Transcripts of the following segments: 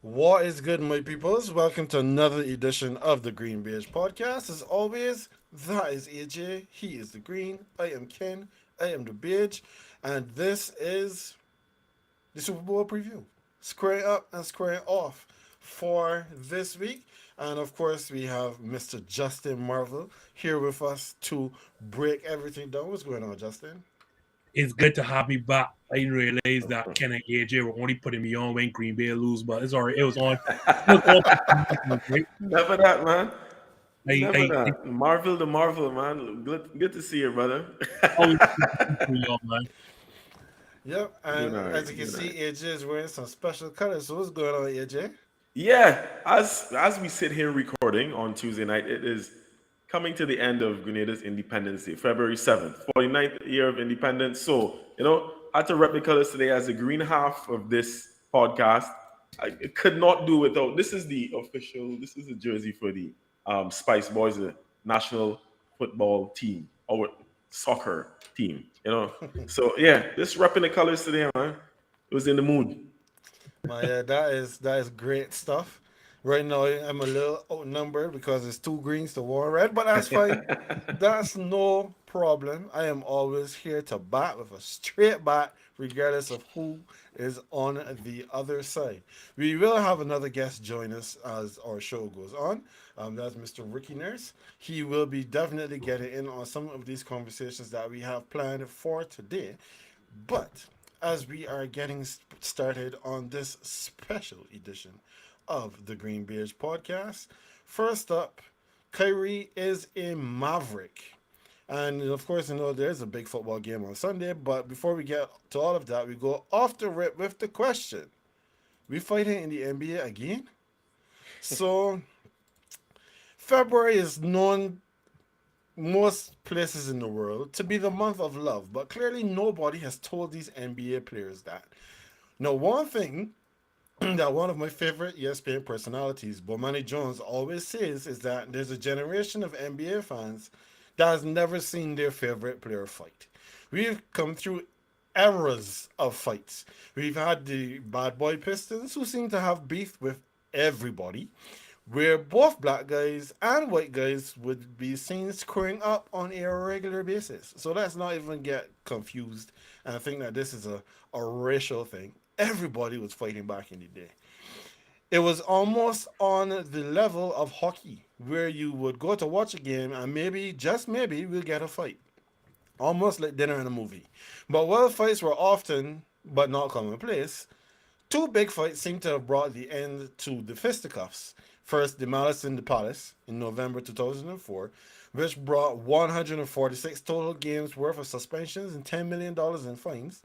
What is good, my peoples? Welcome to another edition of the GreenBaje podcast. As always, that is AJ. He is the Green. I am Ken. I am the Beige. And this is the Super Bowl preview. Square up and square off for this week. And of course, we have Mr. Justin Marville here with us to break everything down. What's going on, Justin? It's good to have me back. I didn't realize that Ken and AJ were only putting me on when Green Bay lose, but it's already it was on. It was on, right? Never that, man. Never I that. Marvel the Marvel, man. Good to see you, brother. always put me on, man. Yep, Doing and all as right. you can Doing all see, right. AJ is wearing some special colors. So what's going on, AJ? Yeah, as we sit here recording on Tuesday night, it is coming to the end of Grenada's Independence Day, February 7th, 49th year of independence. So, I had to rep the colors today as the green half of this podcast. I could not do without. This is the jersey for the Spice Boys, the national football team, our soccer team, So, yeah, just repping the colors today, man. It was in the mood. Yeah, that is great stuff. Right now, I'm a little outnumbered because it's two greens to one red, but that's fine. That's no problem. I am always here to bat with a straight bat, regardless of who is on the other side. We will have another guest join us as our show goes on. That's Mr. Ricky Nurse. He will be definitely getting in on some of these conversations that we have planned for today. But as we are getting started on this special edition of the GreenBaje podcast, first up, Kyrie is a Maverick. And of course, there's a big football game on Sunday. But before we get to all of that, we go off the rip with the question: we fighting in the NBA again? So February is known most places in the world to be the month of love, but clearly nobody has told these NBA players that. Now, one thing that one of my favorite ESPN personalities, Bomani Jones, always says is that there's a generation of NBA fans that has never seen their favorite player fight. We've come through eras of fights. We've had the bad boy Pistons who seem to have beef with everybody, where both black guys and white guys would be seen squaring up on a regular basis. So let's not even get confused and think that this is a racial thing. Everybody was fighting back in the day. It was almost on the level of hockey, where you would go to watch a game and maybe, just maybe, we'll get a fight. Almost like dinner and a movie. But while fights were often, but not commonplace, two big fights seem to have brought the end to the fisticuffs. First, the Malice in the Palace in November 2004, which brought 146 total games worth of suspensions and $10 million in fines.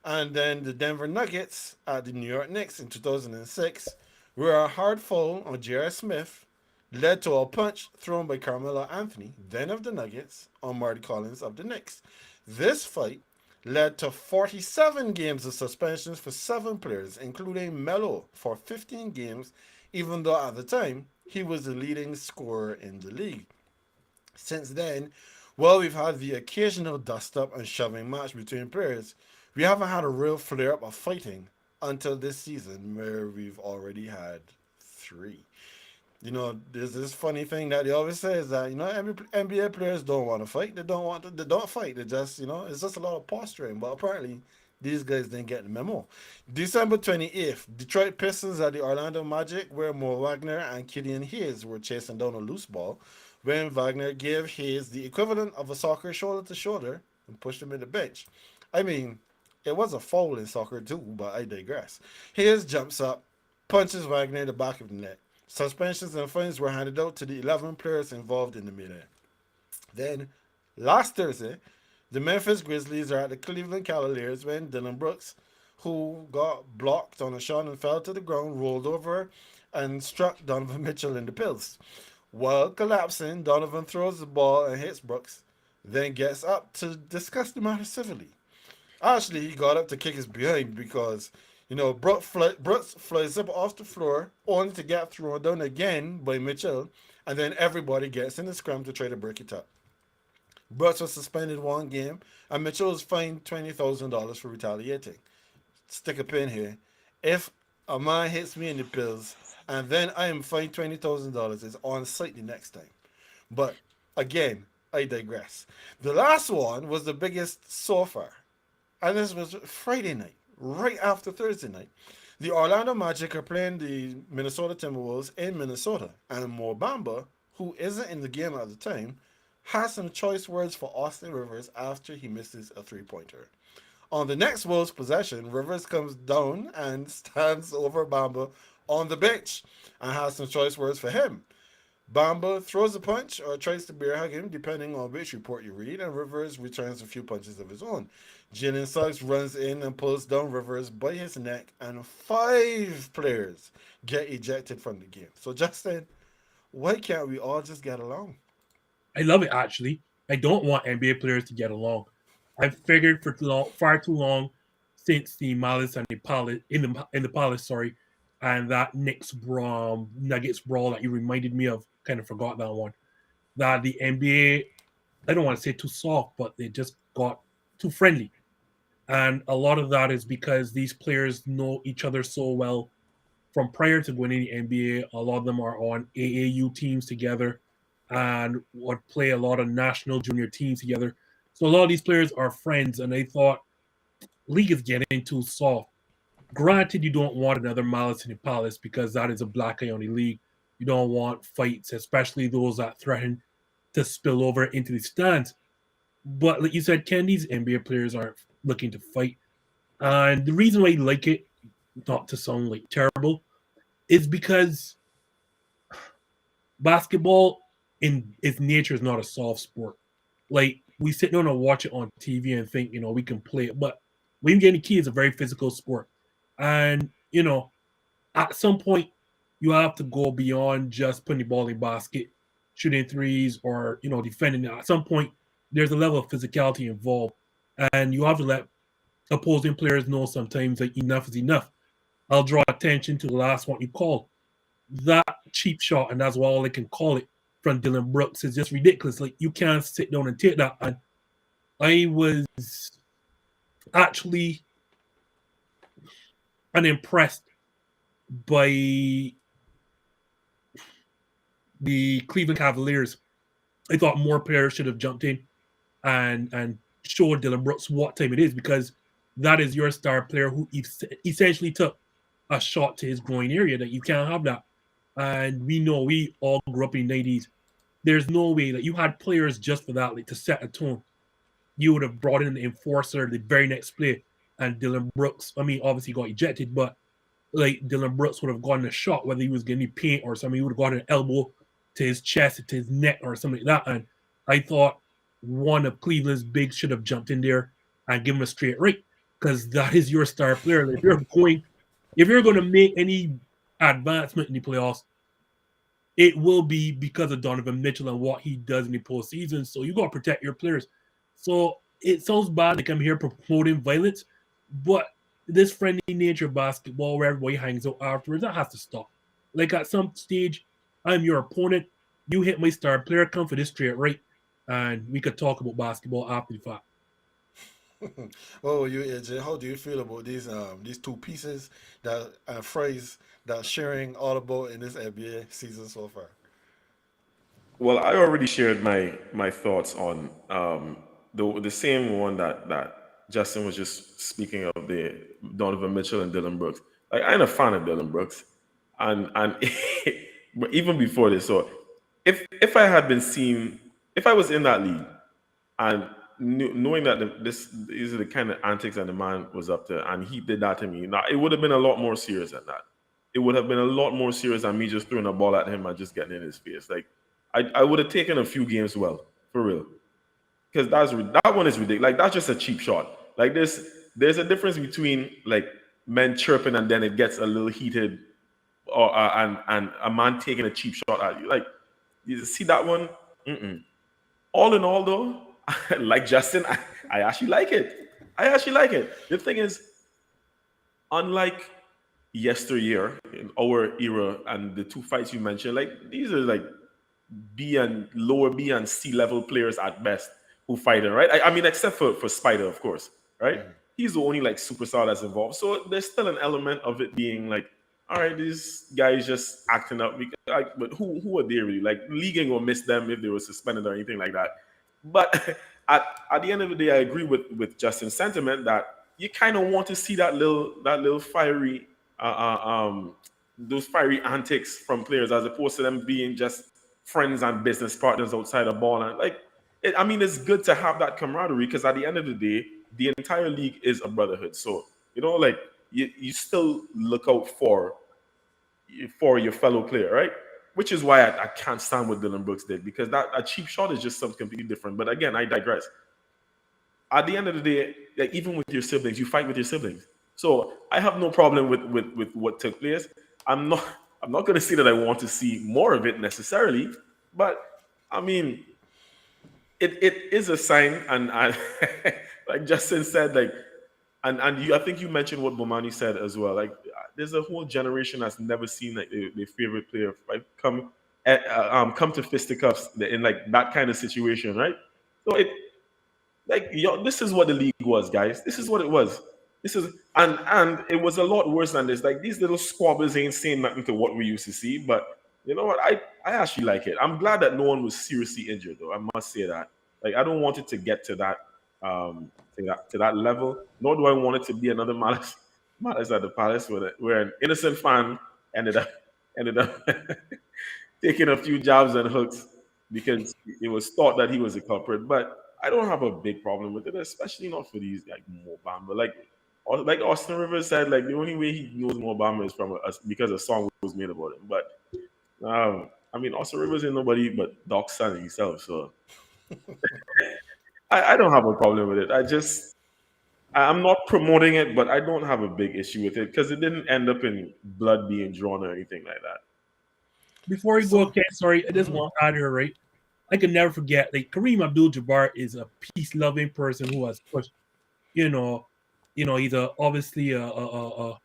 And then the Denver Nuggets at the New York Knicks in 2006, where a hard foul on J.R. Smith led to a punch thrown by Carmelo Anthony, then of the Nuggets, on Marty Collins of the Knicks. This fight led to 47 games of suspensions for seven players, including Melo for 15 games, even though at the time he was the leading scorer in the league. Since then, well, we've had the occasional dust up and shoving match between players. We haven't had a real flare up of fighting until this season, where we've already had three. There's this funny thing that they always say is that NBA players don't want to fight. They don't fight. They just it's just a lot of posturing. But apparently, these guys didn't get the memo. December 28th, Detroit Pistons at the Orlando Magic, where Mo Wagner and Killian Hayes were chasing down a loose ball, when Wagner gave Hayes the equivalent of a soccer shoulder to shoulder and pushed him in the bench. I mean, it was a foul in soccer too, but I digress. Hayes jumps up, punches Wagner in the back of the neck. Suspensions and fines were handed out to the 11 players involved in the melee. Then, last Thursday, the Memphis Grizzlies are at the Cleveland Cavaliers when Dylan Brooks, who got blocked on a shot and fell to the ground, rolled over and struck Donovan Mitchell in the pills. While collapsing, Donovan throws the ball and hits Brooks, then gets up to discuss the matter civilly. Actually, he got up to kick his behind because, Brooks flies up off the floor only to get thrown down again by Mitchell, and then everybody gets in the scrum to try to break it up. Brooks was suspended one game, and Mitchell was fined $20,000 for retaliating. Stick a pin here. If A man hits me in the pills, and then I am fined $20,000. Is on site the next time. But again, I digress. The last one was the biggest so far, and this was Friday night, right after Thursday night. The Orlando Magic are playing the Minnesota Timberwolves in Minnesota, and Mo Bamba, who isn't in the game at the time, has some choice words for Austin Rivers after he misses a three-pointer. On the next Wolves possession, Rivers comes down and stands over Bamba on the bench and has some choice words for him. Bamba throws a punch or tries to bear hug him, depending on which report you read, and Rivers returns a few punches of his own. Jalen Suggs runs in and pulls down Rivers by his neck, and five players get ejected from the game. So, Justin, why can't we all just get along? I love it actually. I don't want NBA players to get along. I've figured for far too long since the Malice and the Palace in the Palace, sorry, and that Knicks brawl, Nuggets brawl that you reminded me of. Kind of forgot that one. That the NBA, I don't want to say too soft, but they just got too friendly, and a lot of that is because these players know each other so well from prior to going in the NBA. A lot of them are on AAU teams together and would play a lot of national junior teams together. So a lot of these players are friends, and they thought league is getting too soft. Granted, you don't want another Malice in the Palace because that is a black eye on the league. You don't want fights, especially those that threaten to spill over into the stands. But like you said, Ken, these NBA players aren't looking to fight. And the reason why you like it, not to sound like terrible, is because basketball in its nature is not a soft sport. Like we sit down and watch it on TV and think, we can play it. But when you get a key, it's a very physical sport. And, at some point you have to go beyond just putting the ball in the basket, shooting threes, or, defending it. At some point, there's a level of physicality involved. And you have to let opposing players know sometimes that enough is enough. I'll draw attention to the last one you called. That cheap shot, and that's all they can call it, from Dylan Brooks is just ridiculous. Like you can't sit down and take that. And I was actually unimpressed by the Cleveland Cavaliers. I thought more players should have jumped in and showed Dylan Brooks what time it is, because that is your star player who essentially took a shot to his groin area. That you can't have that. And we know, we all grew up in the 90s. There's no way that you had players just for that, like to set a tone. You would have brought in the enforcer the very next play, and Dylan Brooks, I mean, obviously got ejected, but like Dylan Brooks would have gotten a shot, whether he was getting paint or something. He would have gotten an elbow to his chest, to his neck, or something like that. And I thought one of Cleveland's bigs should have jumped in there and given him a straight right, because that is your star player. If you're going to make any advancement in the playoffs, it will be because of Donovan Mitchell and what he does in the postseason. So you got to protect your players. So it sounds bad like I'm here promoting violence, but this friendly nature of basketball where everybody hangs out afterwards, that has to stop. Like at some stage, I'm your opponent. You hit my star player, come for this straight right, and we could talk about basketball after the fact. Well, you AJ, how do you feel about these two pieces that phrase that sharing all about in this NBA season so far? Well, I already shared my thoughts on the same one that Justin was just speaking of, the Donovan Mitchell and Dylan Brooks. Like I'm a fan of Dylan Brooks, and but even before this, so if I had been seen, if I was in that league and knowing that these are the kind of antics that the man was up to, and he did that to me, now it would have been a lot more serious than that. It would have been a lot more serious than me just throwing a ball at him and just getting in his face. Like I would have taken a few games well, for real, because that one is ridiculous. Like that's just a cheap shot. Like there's a difference between like men chirping and then it gets a little heated, or and a man taking a cheap shot at you. Like you see that one. Mm-mm. All in all, though, like Justin, I actually like it. I actually like it. The thing is, unlike yesteryear in our era and the two fights you mentioned, like these are like B and lower B and C level players at best who fight it, right? I mean, except for Spider, of course, right? he's the only like superstar that's involved. So there's still an element of it being like, all right, these guys just acting up. Because, like, but who are they really? Like, league ain't gonna miss them if they were suspended or anything like that. But at the end of the day, I agree with Justin's sentiment that you kind of want to see that little fiery those fiery antics from players as opposed to them being just friends and business partners outside the ball. And like, I mean, it's good to have that camaraderie because at the end of the day, the entire league is a brotherhood. So like you still look out for your fellow player, right? Which is why I can't stand what Dylan Brooks did because that a cheap shot is just something completely different. But again, I digress. At the end of the day, like even with your siblings, you fight with your siblings. So I have no problem with what took place. I'm not I'm not going to say that I want to see more of it necessarily, but I mean, it is a sign, and I, like Justin said, like, and I think you mentioned what Bomani said as well. Like, there's a whole generation that's never seen like their favorite player like come to fisticuffs in like that kind of situation, right? So this is what the league was, guys. This is what it was. This is and it was a lot worse than this. Like these little squabbles ain't saying nothing to what we used to see. But you know what? I actually like it. I'm glad that no one was seriously injured, though. I must say that. Like I don't want it to get to that to that level. Nor do I want it to be another Malice at the Palace where an innocent fan ended up ended up taking a few jabs and hooks because it was thought that he was a culprit. But I don't have a big problem with it, especially not for these like Mo Bamba. Like Austin Rivers said, like the only way he knows Mo Bamba is from because a song was made about him. But I mean, Austin Rivers ain't nobody but Doc's son himself, so I don't have a problem with it. I'm not promoting it, but I don't have a big issue with it because it didn't end up in blood being drawn or anything like that. Before you go, okay, sorry, I just want to add here, right? I can never forget, like Kareem Abdul-Jabbar is a peace-loving person who has pushed, he's obviously a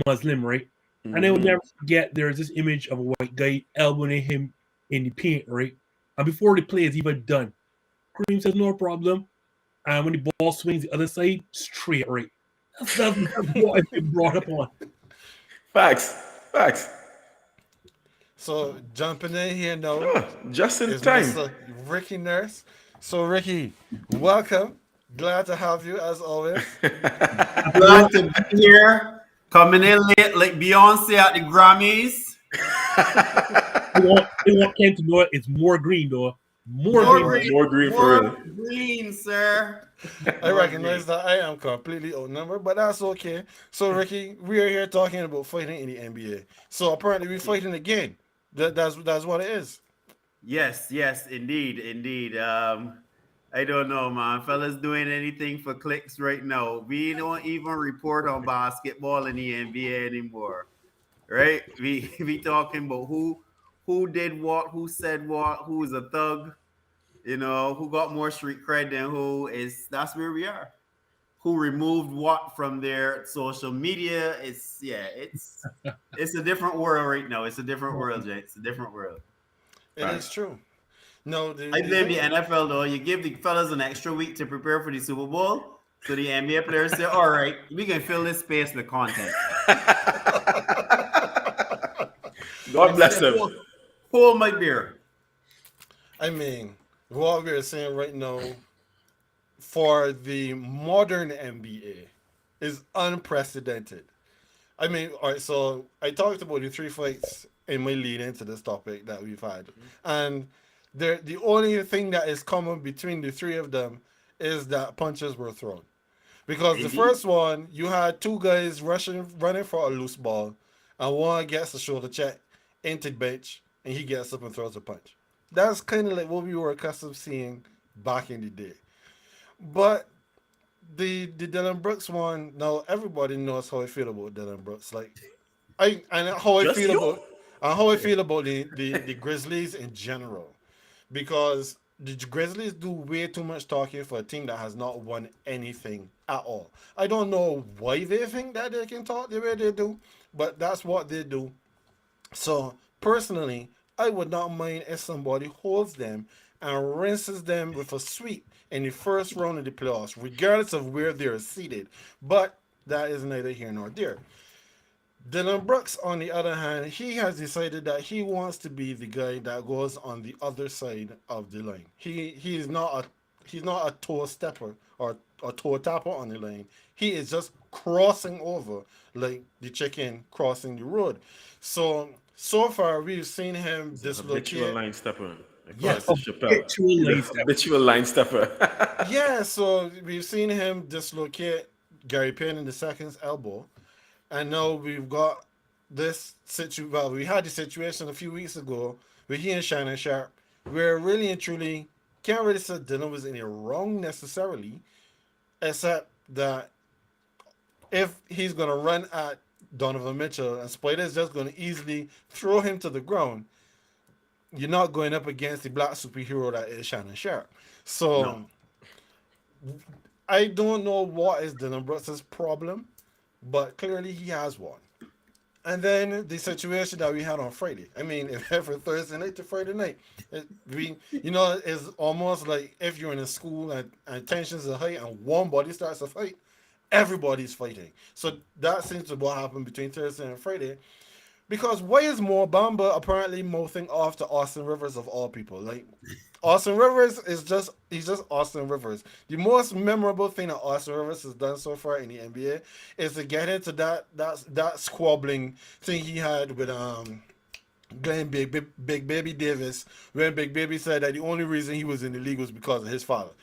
Muslim, right? Mm-hmm. And I will never forget there's this image of a white guy elbowing him in the paint, right? And before the play is even done, Kareem says no problem. And when the ball swings the other side, straight right. That's what I've been brought up on. Facts. So jumping in here now, just in time. Mr. Ricky Nurse. So Ricky, welcome. Glad to have you as always. Glad to be here. Coming in late like Beyonce at the Grammys. They want Ken to know it. It's more green though. More green for real. Green, sir. I recognize that I am completely outnumbered, but that's okay. So Ricky, we are here talking about fighting in the NBA. So apparently we're fighting again. That's what it is. Yes, indeed. I don't know, man. Fellas doing anything for clicks right now. We don't even report on basketball in the NBA anymore. Right? We talking about who did what, who said what, who is a thug, who got more street cred than that's where we are. Who removed what from their social media. It's a different world right now. It's a different world, Jay. It's a different world. It is true. No, I blame the NFL though. You give the fellas an extra week to prepare for the Super Bowl. So the NBA players say, all right, we can fill this space with content. God bless them. Hold my beer. I mean, what we're saying right now for the modern NBA is unprecedented. I mean, all right, so I talked about the 3 fights in my lead into this topic that we've had. And the only thing that is common between the 3 of them is that punches were thrown. Because the first one, you had 2 guys running for a loose ball, and one gets a shoulder check into the bench, and he gets up and throws a punch. That's kind of like what we were accustomed to seeing back in the day. But the Dylan Brooks one, now everybody knows how I feel about Dylan Brooks. Like, how I feel about the Grizzlies in general, because the Grizzlies do way too much talking for a team that has not won anything at all. I don't know why they think that they can talk the way they do, but that's what they do. So personally, I would not mind if somebody holds them and rinses them with a sweep in the first round of the playoffs, regardless of where they are seated. But that is neither here nor there. Dylan Brooks, on the other hand, he has decided that he wants to be the guy that goes on the other side of the line. He's not a toe stepper or a toe tapper on the line. He is just crossing over like the chicken crossing the road. So far we've seen him He's a habitual dislocate. line stepper. According Yes. to Chappelle. Habitual He's a line stepper. habitual line stepper. Yeah, so we've seen him dislocate Gary Payne in the second's elbow. And now we've got this situation. Well, we had the situation a few weeks ago with he and Shannon Sharp, where really and truly can't really say Dylan was any wrong necessarily, except that if he's gonna run at Donovan Mitchell and Spider's just gonna easily throw him to the ground, you're not going up against the black superhero that is Shannon Sharp. So No. I don't know what is Dylan Brooks' problem, but clearly he has one. And then the situation that we had on Friday. I mean, if from Thursday night to Friday night, it's almost like if you're in a school and tensions are high and one body starts a fight, everybody's fighting. So that seems to be what happened between Thursday and Friday. Because why is Mo Bamba apparently mouthing off to Austin Rivers of all people? Like Austin Rivers he's just Austin Rivers. The most memorable thing that Austin Rivers has done so far in the NBA is to get into that squabbling thing he had with Big Baby Davis when Big Baby said that the only reason he was in the league was because of his father.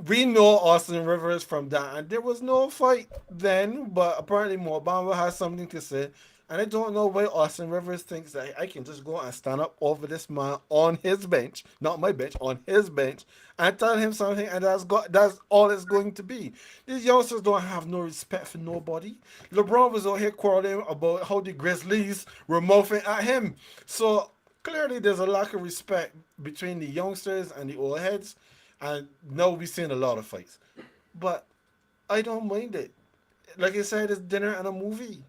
We know Austin Rivers from that, and there was no fight then, but apparently Mo Bamba has something to say. And I don't know why Austin Rivers thinks that I can just go and stand up over this man on his bench, not my bench, on his bench, and tell him something, and that's all it's going to be. These youngsters don't have no respect for nobody. LeBron was out here quarreling about how the Grizzlies were mouthing at him. So clearly there's a lack of respect between the youngsters and the old heads, and now we're seeing a lot of fights. But I don't mind it. Like I said, it's dinner and a movie.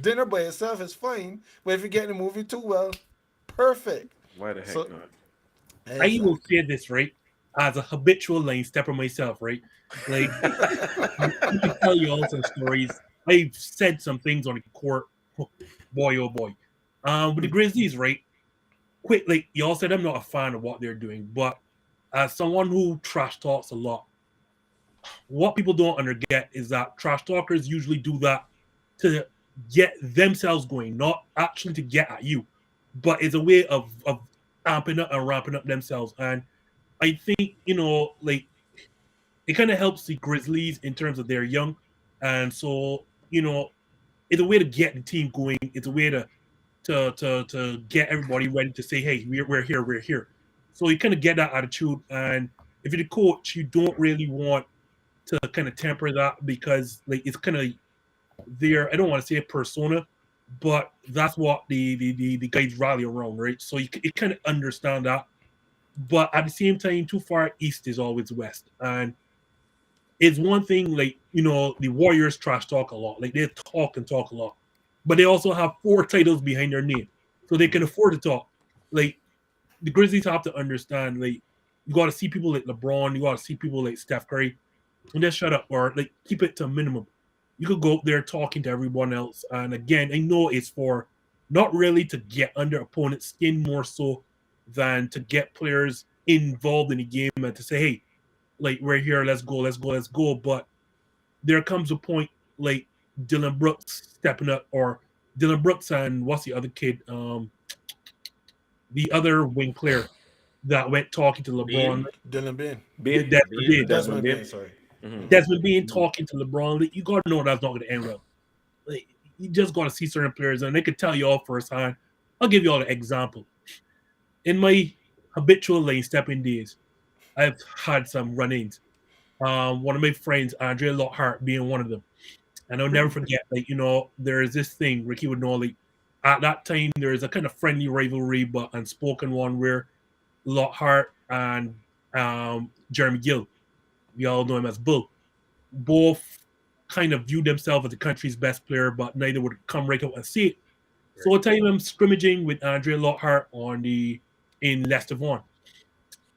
Dinner by itself is fine, but if you get in the movie too well, perfect. Why the heck So not? I will exactly. say this, right? As a habitual line stepper myself, right? Like, I can tell you all some stories. I've said some things on the court. Boy, oh boy. With the Grizzlies, right? Quick, like, y'all said I'm not a fan of what they're doing, but as someone who trash talks a lot, what people don't underget is that trash talkers usually do that to get themselves going, not actually to get at you, but it's a way of amping up and ramping up themselves. And I think, like, it kind of helps the Grizzlies in terms of they're young. And so, it's a way to get the team going. It's a way to get everybody ready to say, hey, we're here, we're here. So you kind of get that attitude. And if you're the coach, you don't really want to kind of temper that because like it's kind of their, I don't want to say a persona, but that's what the guys rally around, right? So you kind of understand that. But at the same time, too far east is always west. And it's one thing, like, the Warriors trash talk a lot. Like, they talk and talk a lot. But they also have 4 titles behind their name. So they can afford to talk. Like, the Grizzlies have to understand, like, you got to see people like LeBron, you got to see people like Steph Curry, and just shut up or, like, keep it to a minimum. You could go up there talking to everyone else. And again, I know it's for not really to get under opponent's skin more so than to get players involved in the game and to say, hey, like, we're here, let's go, let's go, let's go. But there comes a point like Dylan Brooks stepping up, or Dylan Brooks and what's the other kid? The other wing player that went talking to LeBron. Bean? Dylan Bean. Bean, Desmond Bean. Desmond Desmond Bean. Bean, sorry. Desmond Bean talking to LeBron. Like, you got to know that's not going to end well. Like, you just got to see certain players, and they could tell you all firsthand. I'll give you all an example. In my habitual lane stepping days, I've had some run-ins. One of my friends, Andre Lockhart, being one of them. And I'll never forget, like, there is this thing, Ricky would know, like, at that time, there is a kind of friendly rivalry, but unspoken one where Lockhart and Jeremy Gill, we all know him as Bull, both kind of viewed themselves as the country's best player, but neither would come right out and say it. So a time I'm scrimmaging with Andre Lockhart in Leicester Vaughan.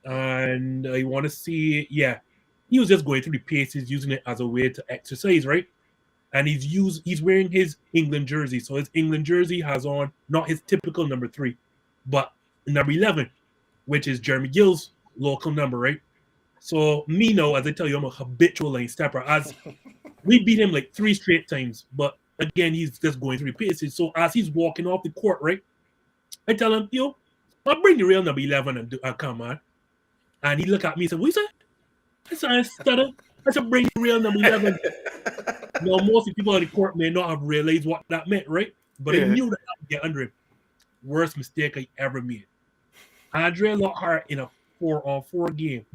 And I want to see, he was just going through the paces, using it as a way to exercise, right? And he's wearing his England jersey. So his England jersey has on not his typical number 3, but number 11, which is Jeremy Gill's local number, right? So me now, as I tell you, I'm a habitual line stepper. As we beat him like 3 straight times, but again, he's just going through the paces. So as he's walking off the court, right, I tell him, I'll bring the real number 11 and come on. And he look at me and said, what you say? I said, I stutter. I said, bring the real number 11. Now, most of the people on the court may not have realized what that meant, right? But I knew that I would get under him. Worst mistake I ever made. Andre Lockhart in a 4-on-4 game,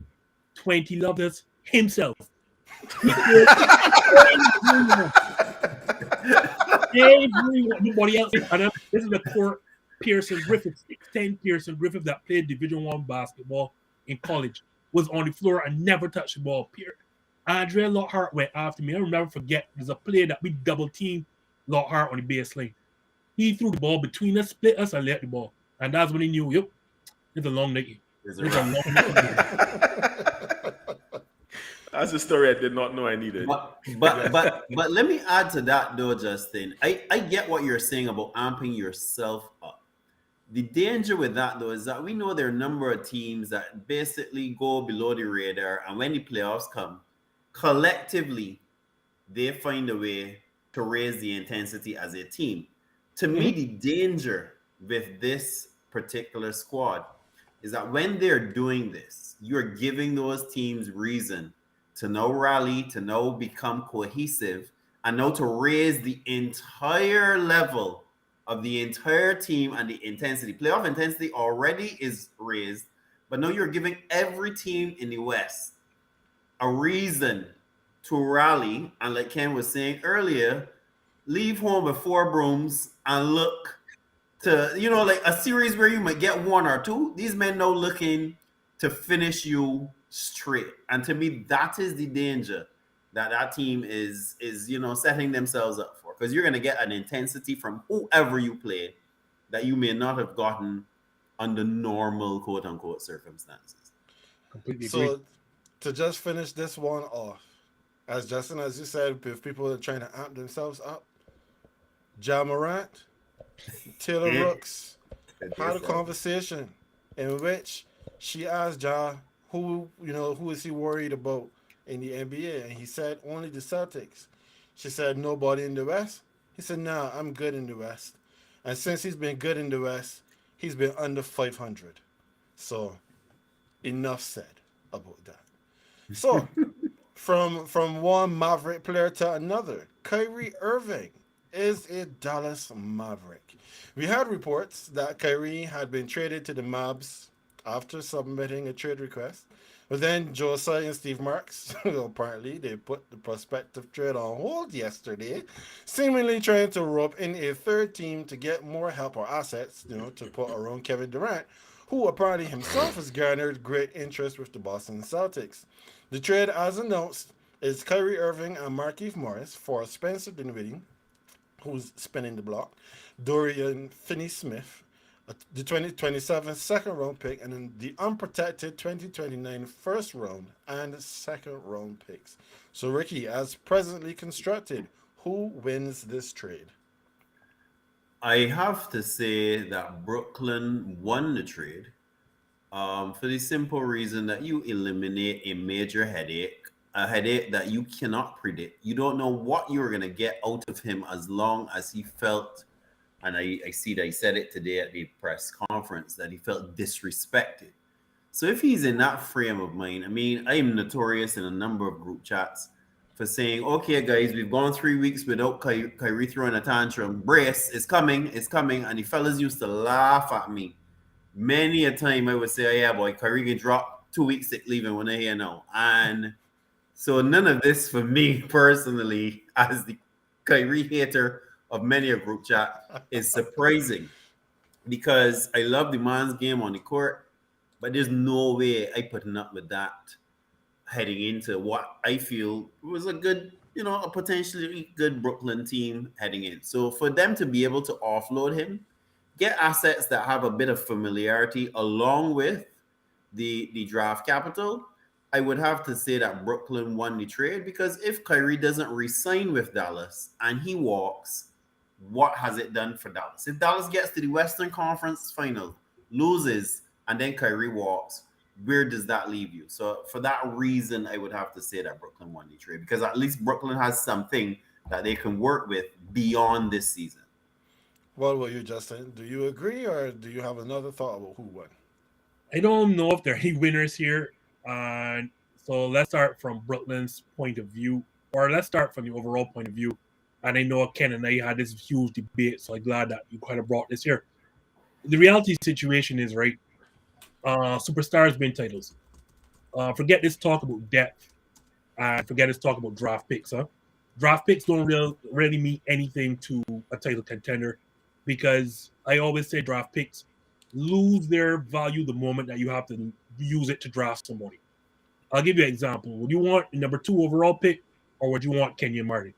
20 lobs himself. Everyone, nobody else. And this is the court Pearson Griffith, 6'10" Pearson Griffith that played Division I basketball in college, was on the floor and never touched the ball. Andre Lockhart went after me. I'll never forget. There's a play that we double teamed Lockhart on the baseline. He threw the ball between us, split us, and let the ball. And that's when he knew, it's a long night. It's a long That's a story I did not know I needed. But let me add to that though, Justin. I get what you're saying about amping yourself up. The danger with that though is that we know there are a number of teams that basically go below the radar, and when the playoffs come, collectively they find a way to raise the intensity as a team. To me, the danger with this particular squad is that when they're doing this, you're giving those teams reason to now rally, to now become cohesive, and now to raise the entire level of the entire team and the intensity. Playoff intensity already is raised, but now you're giving every team in the West a reason to rally. And like Ken was saying earlier, leave home with 4 brooms and look to, like a series where you might get 1 or 2. These men now looking to finish you straight. And to me, that is the danger that team is setting themselves up for, because you're going to get an intensity from whoever you play that you may not have gotten under normal quote unquote circumstances. Completely So agree. to just finish this one off, as Justin, as you said, if people are trying to amp themselves up, Ja Morant, Taylor Rooks had a conversation in which she asked Ja who is he worried about in the NBA, and he said only the Celtics. She said nobody in the West. He said, nah, I'm good in the West. And since he's been good in the West, he's been under 500. So enough said about that. So from one Maverick player to another, Kyrie Irving is a Dallas Maverick. We had reports that Kyrie had been traded to the Mavs after submitting a trade request. But then Josiah and Steve Marks, apparently, they put the prospective trade on hold yesterday, seemingly trying to rope in a third team to get more help or assets, to put around Kevin Durant, who apparently himself has garnered great interest with the Boston Celtics. The trade, as announced, is Kyrie Irving and Markieff Morris for Spencer Dinwiddie, who's spinning the block, Dorian Finney-Smith, the 2027 second round pick, and then the unprotected 2029 first round and second round picks. So, Ricky, as presently constructed, who wins this trade? I have to say that Brooklyn won the trade for the simple reason that you eliminate a major headache, a headache that you cannot predict. You don't know what you're going to get out of him as long as he felt, and I see that he said it today at the press conference, that he felt disrespected. So if he's in that frame of mind, I am notorious in a number of group chats for saying, okay, guys, we've gone 3 weeks without Kyrie throwing a tantrum. Brace, it's coming. And the fellas used to laugh at me. Many a time I would say, oh, yeah, boy, Kyrie can drop 2 weeks sick leave and when I hear now. And so none of this for me personally, as the Kyrie hater of many a group chat, is surprising, because I love the man's game on the court, but there's no way I putting up with that heading into what I feel was a good, a potentially good Brooklyn team heading in. So for them to be able to offload him, get assets that have a bit of familiarity along with the draft capital, I would have to say that Brooklyn won the trade, because if Kyrie doesn't re-sign with Dallas and he walks, what has it done for Dallas? If Dallas gets to the Western Conference Final, loses, and then Kyrie walks, where does that leave you? So for that reason, I would have to say that Brooklyn won the trade, because at least Brooklyn has something that they can work with beyond this season. What were you, Justin? Do you agree, or do you have another thought about who won? I don't know if there are any winners here. So let's start from Brooklyn's point of view, or let's start from the overall point of view. And I know Ken and I had this huge debate, so I'm glad that you kind of brought this here. The reality situation is, right, superstars win titles. Forget this talk about depth, and forget this talk about draft picks, huh? Draft picks don't really mean anything to a title contender, because I always say draft picks lose their value the moment that you have to use it to draft somebody. I'll give you an example. Would you want a number 2 overall pick, or would you want Kenyon Martin?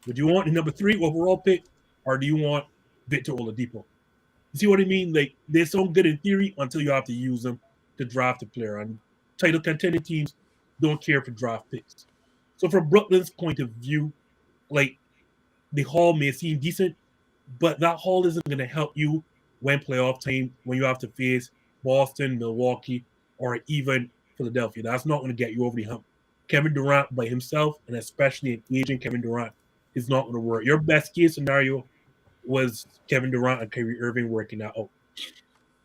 Would you want a number 3 overall pick, or do you want Victor Oladipo? You see what I mean? Like, they sound good in theory until you have to use them to draft a player. And title contending teams don't care for draft picks. So from Brooklyn's point of view, like, the haul may seem decent, but that haul isn't going to help you when playoff time, when you have to face Boston, Milwaukee, or even Philadelphia. That's not going to get you over the hump. Kevin Durant by himself, and especially an aging Kevin Durant, is not going to work. Your best case scenario was Kevin Durant and Kyrie Irving working that out.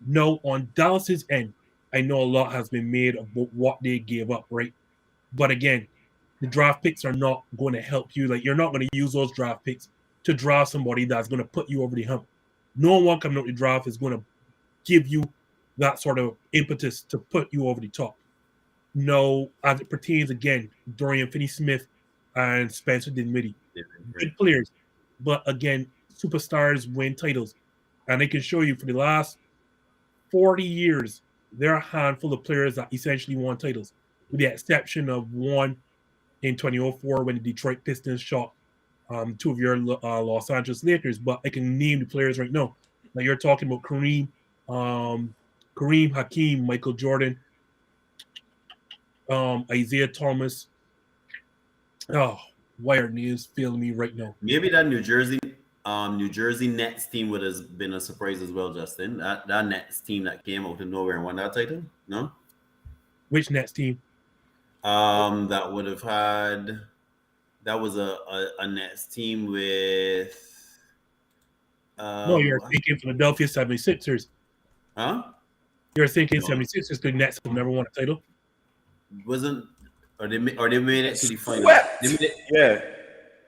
No, on Dallas's end, I know a lot has been made about what they gave up, right? But again, the draft picks are not going to help you. Like, you're not going to use those draft picks to draft somebody that's going to put you over the hump. No one coming out the draft is going to give you that sort of impetus to put you over the top. No, as it pertains, again, Dorian Finney-Smith and Spencer Dinwiddie, good players. But again, superstars win titles. And I can show you for the last 40 years, there are a handful of players that essentially won titles, with the exception of one in 2004 when the Detroit Pistons shot 2 of your Los Angeles Lakers. But I can name the players right now. Like, you're talking about Kareem, Hakeem, Michael Jordan, Isaiah Thomas. Oh, why are names failing me right now? Maybe that New Jersey Nets team would have been a surprise as well, Justin. That Nets team that came out of nowhere and won that title. No, Which Nets team? That would have had. That was a Nets team with. No, you're thinking Philadelphia 76ers. Huh? You're thinking 76ers. The Nets have never won a title. Wasn't or they made it to the final? Swept. They made it, Yeah.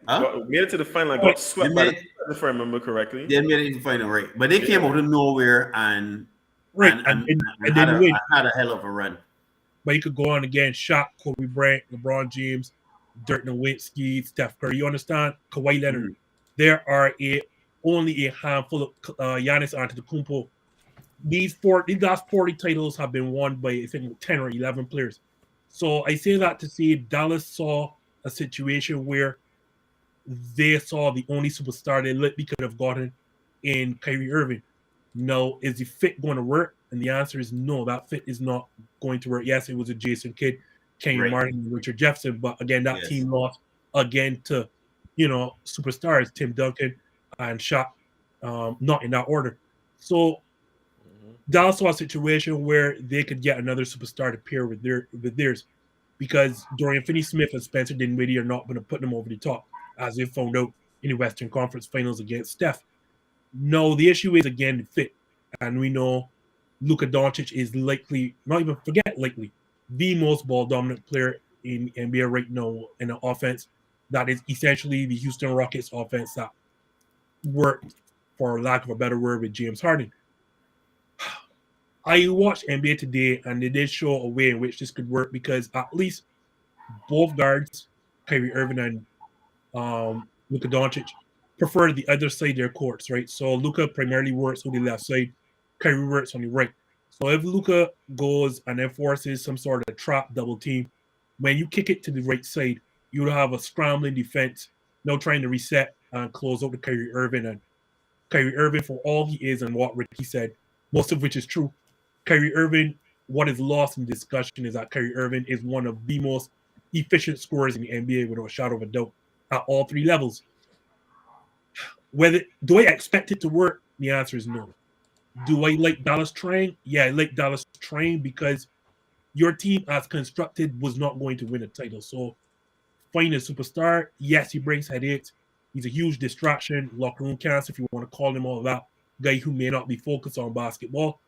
huh? Made it to the final and got swept by if I remember correctly. They made it to the final, right? But they came out of nowhere and Right, and then win. had a hell of a run. But you could go on again. Shaq, Kobe Bryant, LeBron James, Dirk Nowitzki, Steph Curry. You understand? Kawhi Leonard. Mm-hmm. There are only a handful of Giannis Antetokounmpo. These last 40 titles have been won by, I think, 10 or 11 players. So I say that to say Dallas saw a situation where they saw the only superstar they literally could have gotten in Kyrie Irving. No, is the fit going to work? And the answer is no, that fit is not going to work. Yes, it was a Jason Kidd, Kenyon Martin, and Richard Jefferson, but again, that team lost again to, superstars, Tim Duncan and Shaq, not in that order. So Dallas saw a situation where they could get another superstar to pair with theirs, because Dorian Finney-Smith and Spencer Dinwiddie are not going to put them over the top, as they found out in the Western Conference Finals against Steph. No, the issue is, again, the fit. And we know Luka Doncic is likely, the most ball-dominant player in NBA right now in an offense that is essentially the Houston Rockets offense that worked, for lack of a better word, with James Harden. I watched NBA Today, and they did show a way in which this could work, because at least both guards, Kyrie Irving and Luka Doncic, prefer the other side of their courts, right? So Luka primarily works on the left side, Kyrie works on the right. So if Luka goes and then forces some sort of trap double team, when you kick it to the right side, you'll have a scrambling defense, now trying to reset and close out to Kyrie Irving. And Kyrie Irving, for all he is and what Ricky said, most of which is true, Kyrie Irving what is lost in discussion is that Kyrie Irving is one of the most efficient scorers in the NBA without a shadow of a doubt at all three levels. Whether do I expect it to work? The answer is no. Do I like Dallas trying? Yeah, I like Dallas trying because your team as constructed was not going to win a title. So find a superstar. Yes, he brings headaches. He's a huge distraction, locker room cancer, if you want to call him all that. Guy who may not be focused on basketball.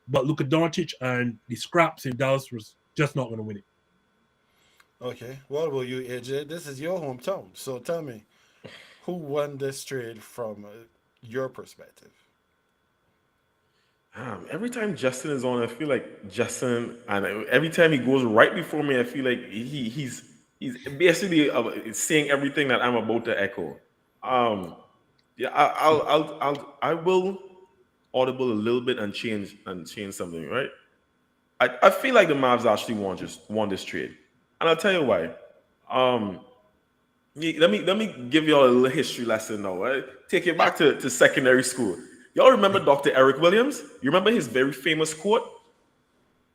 But Luka Doncic and the scraps in Dallas was just not going to win it. Okay. What about you, AJ? This is your hometown. So tell me, who won this trade from your perspective? Every time Justin is on, I feel like Justin, and every time he goes right before me, I feel like he's basically saying everything that I'm about to echo. Um, yeah, I will audible a little bit and change something, right? I feel like the Mavs actually won this trade, and I'll tell you why. Um, let me give y'all a little history lesson now. Right? Take it back to secondary school. Y'all remember Dr. Eric Williams? You remember his very famous quote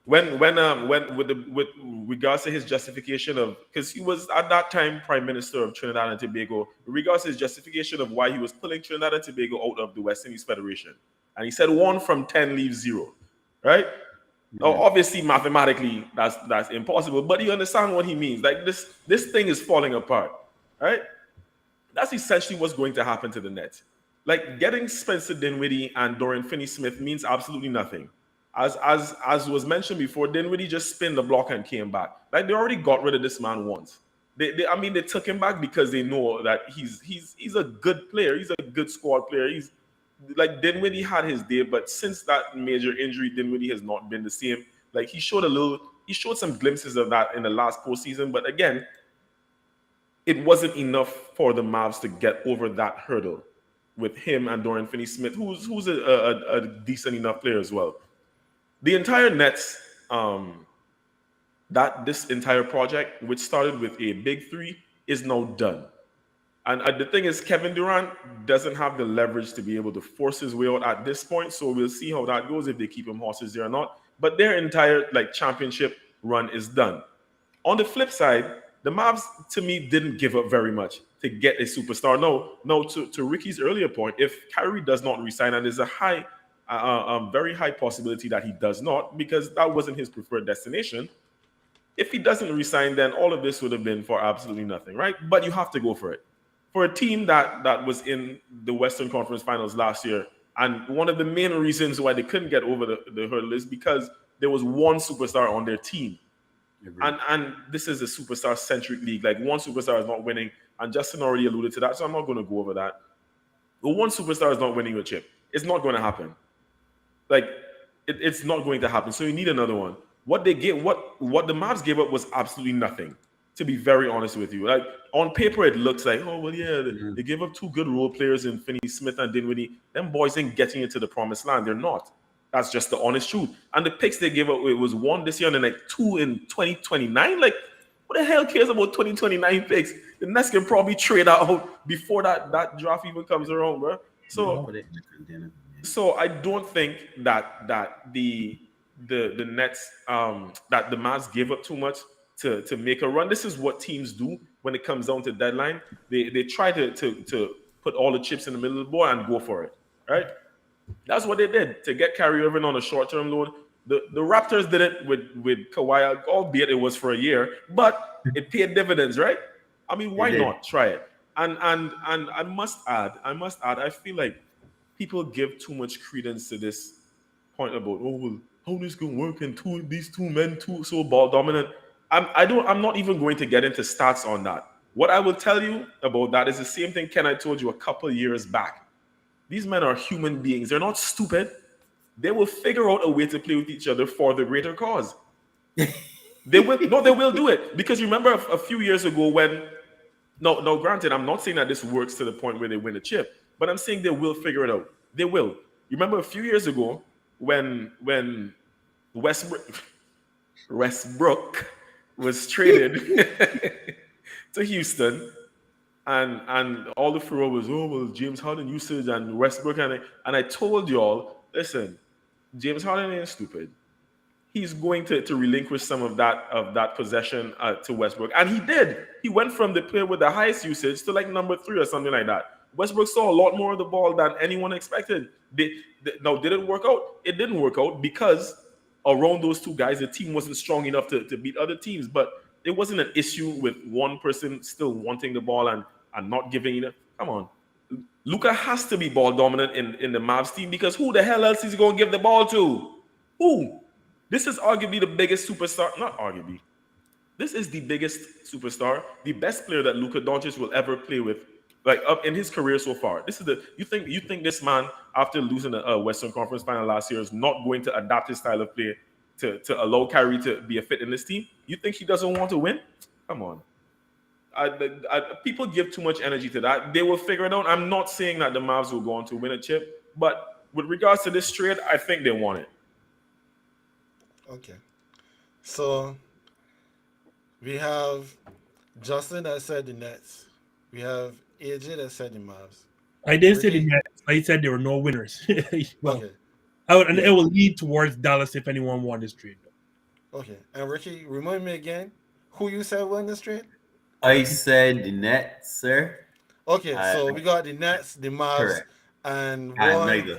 when with regards to his justification of, because he was at that time Prime Minister of Trinidad and Tobago, in regards to his justification of why he was pulling Trinidad and Tobago out of the West Indies Federation, and he said 1 from 10 leaves 0, right? Now, obviously, mathematically, that's impossible, but you understand what he means. Like this thing is falling apart, right? That's essentially what's going to happen to the Nets. Like getting Spencer Dinwiddie and Dorian Finney-Smith means absolutely nothing. As was mentioned before, Dinwiddie just spun the block and came back. Like they already got rid of this man once. They took him back because they know that he's a good player. He's a good squad player. He's like Dinwiddie had his day, but since that major injury, Dinwiddie has not been the same. Like he showed some glimpses of that in the last postseason, but again, it wasn't enough for the Mavs to get over that hurdle with him and Dorian Finney-Smith, who's a decent enough player as well. The entire Nets, this entire project, which started with a big three, is now done. And the thing is, Kevin Durant doesn't have the leverage to be able to force his way out at this point. So we'll see how that goes, if they keep him hostage there or not. But their entire championship run is done. On the flip side, the Mavs, to me, didn't give up very much to get a superstar. No. To Ricky's earlier point, if Kyrie does not resign, and there's a very high possibility that he does not, because that wasn't his preferred destination. If he doesn't resign, then all of this would have been for absolutely nothing, right? But you have to go for it. For a team that was in the Western Conference Finals last year, and one of the main reasons why they couldn't get over the hurdle is because there was one superstar on their team. And this is a superstar-centric league. Like, one superstar is not winning, and Justin already alluded to that, so I'm not going to go over that. But one superstar is not winning a chip. It's not going to happen. Like, it's not going to happen. So you need another one. What the Mavs gave up was absolutely nothing, to be very honest with you. Like, on paper, it looks like, oh, well, yeah, they gave up 2 good role players in Finney-Smith and Dinwiddie. Them boys ain't getting into the promised land. They're not. That's just the honest truth. And the picks they gave up, it was 1 this year and then 2 in 2029. Like, who the hell cares about 2029 picks? The Nets can probably trade out before that draft even comes around, bro. So I don't think that the Nets that the Mavs gave up too much to make a run. This is what teams do when it comes down to deadline. They try to put all the chips in the middle of the board and go for it, right? That's what they did to get Kyrie Irving on a short-term loan. The Raptors did it with Kawhi, albeit it was for a year, but it paid dividends, right? I mean, why not try it? And I must add, I feel like people give too much credence to this point about, oh, well, how this gonna work and these two men so ball dominant. I'm not even going to get into stats on that. What I will tell you about that is the same thing Ken I told you a couple of years back. These men are human beings. They're not stupid. They will figure out a way to play with each other for the greater cause. They will do it. Because remember a few years ago when, no, granted, I'm not saying that this works to the point where they win a chip, but I'm saying they will figure it out. They will. You remember a few years ago when Westbrook was traded to Houston, and all the furor was, oh, well, James Harden usage and Westbrook. And I told y'all, listen, James Harden ain't stupid. he's going to relinquish some of that possession to Westbrook, and he did. He went from the player with the highest usage to like number 3 or something like that. Westbrook saw a lot more of the ball than anyone expected. Now, did it work out? It didn't work out because around those two guys, the team wasn't strong enough to beat other teams. But it wasn't an issue with one person still wanting the ball and not giving it. Come on. Luka has to be ball dominant in the Mavs team because who the hell else is he going to give the ball to? Who? This is arguably the biggest superstar. Not arguably. This is the biggest superstar, the best player that Luka Doncic will ever play with, like up in his career so far. This is the you think this man, after losing a Western Conference final last year, is not going to adapt his style of play to allow Kyrie to be a fit in this team? You think he doesn't want to win? Come on. People give too much energy to that. They will figure it out. I'm not saying that the Mavs will go on to win a chip, but with regards to this trade, I think they want it. Okay. So we have Justin that said the Nets. We have AJ that said the Mavs. I didn't say the Ricky? Nets. I said there were no winners. Well, Okay. it will lead towards Dallas if anyone won this trade. Okay. And Ricky, remind me again who you said won this trade? I said the Nets, sir. Okay, so we got the Nets, the Mavs, Correct. and Neither.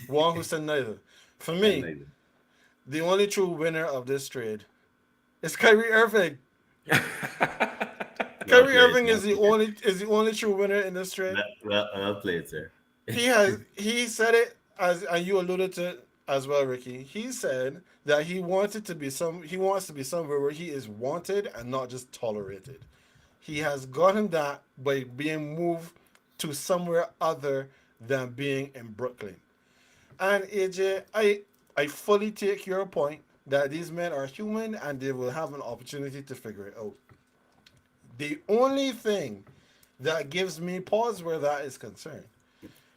one who said neither. For me, Neither. the only true winner of this trade is Kyrie Irving. Kyrie Irving is the only true winner in this trade. Well played, sir. He said it and you alluded to it as well, Ricky. He said that he wants to be somewhere where he is wanted and not just tolerated. He has gotten that by being moved to somewhere other than being in Brooklyn. And AJ, I fully take your point that these men are human and they will have an opportunity to figure it out. The only thing that gives me pause where that is concerned